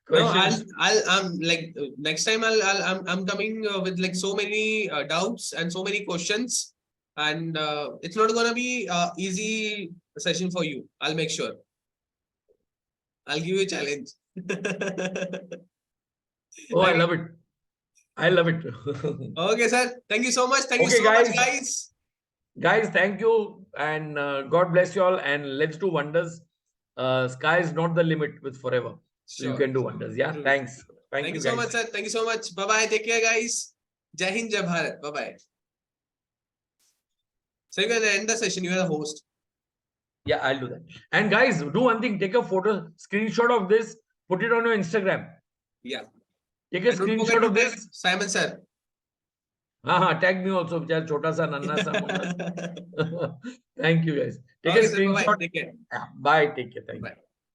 A: questions.
B: No, I'm like next time I'm coming with like so many doubts and so many questions, and it's not gonna be easy session for you. I'll make sure. I'll give you a challenge.
A: Oh, I love it. I love it.
B: Okay, sir. Thank you so much. Thank you
A: Okay,
B: so
A: guys.
B: much, guys.
A: Guys, thank you, and God bless you all, and let's do wonders. Sky is not the limit with forever. So you
B: Sure.
A: can do wonders. Yeah,
B: True.
A: thanks.
B: Thank you
A: guys.
B: so much, sir. Thank you so much. Bye-bye. Take care, guys. Jai Hind, Jai Bharat. Bye-bye. So you're gonna end the session. You're the host.
A: Yeah, I'll do that. And guys, do one thing. Take a photo, screenshot of this, put it on your Instagram.
B: Yeah.
A: Take a
B: And don't
A: screenshot
B: forget to
A: of
B: tag
A: this.
B: Simon, sir.
A: Tag me also. Chota sa, nanna sa. Thank you, guys. Take
B: Okay,
A: a
B: sir.
A: screenshot.
B: Bye-bye. Take care.
A: Bye. Take care. Thank you.
B: Bye.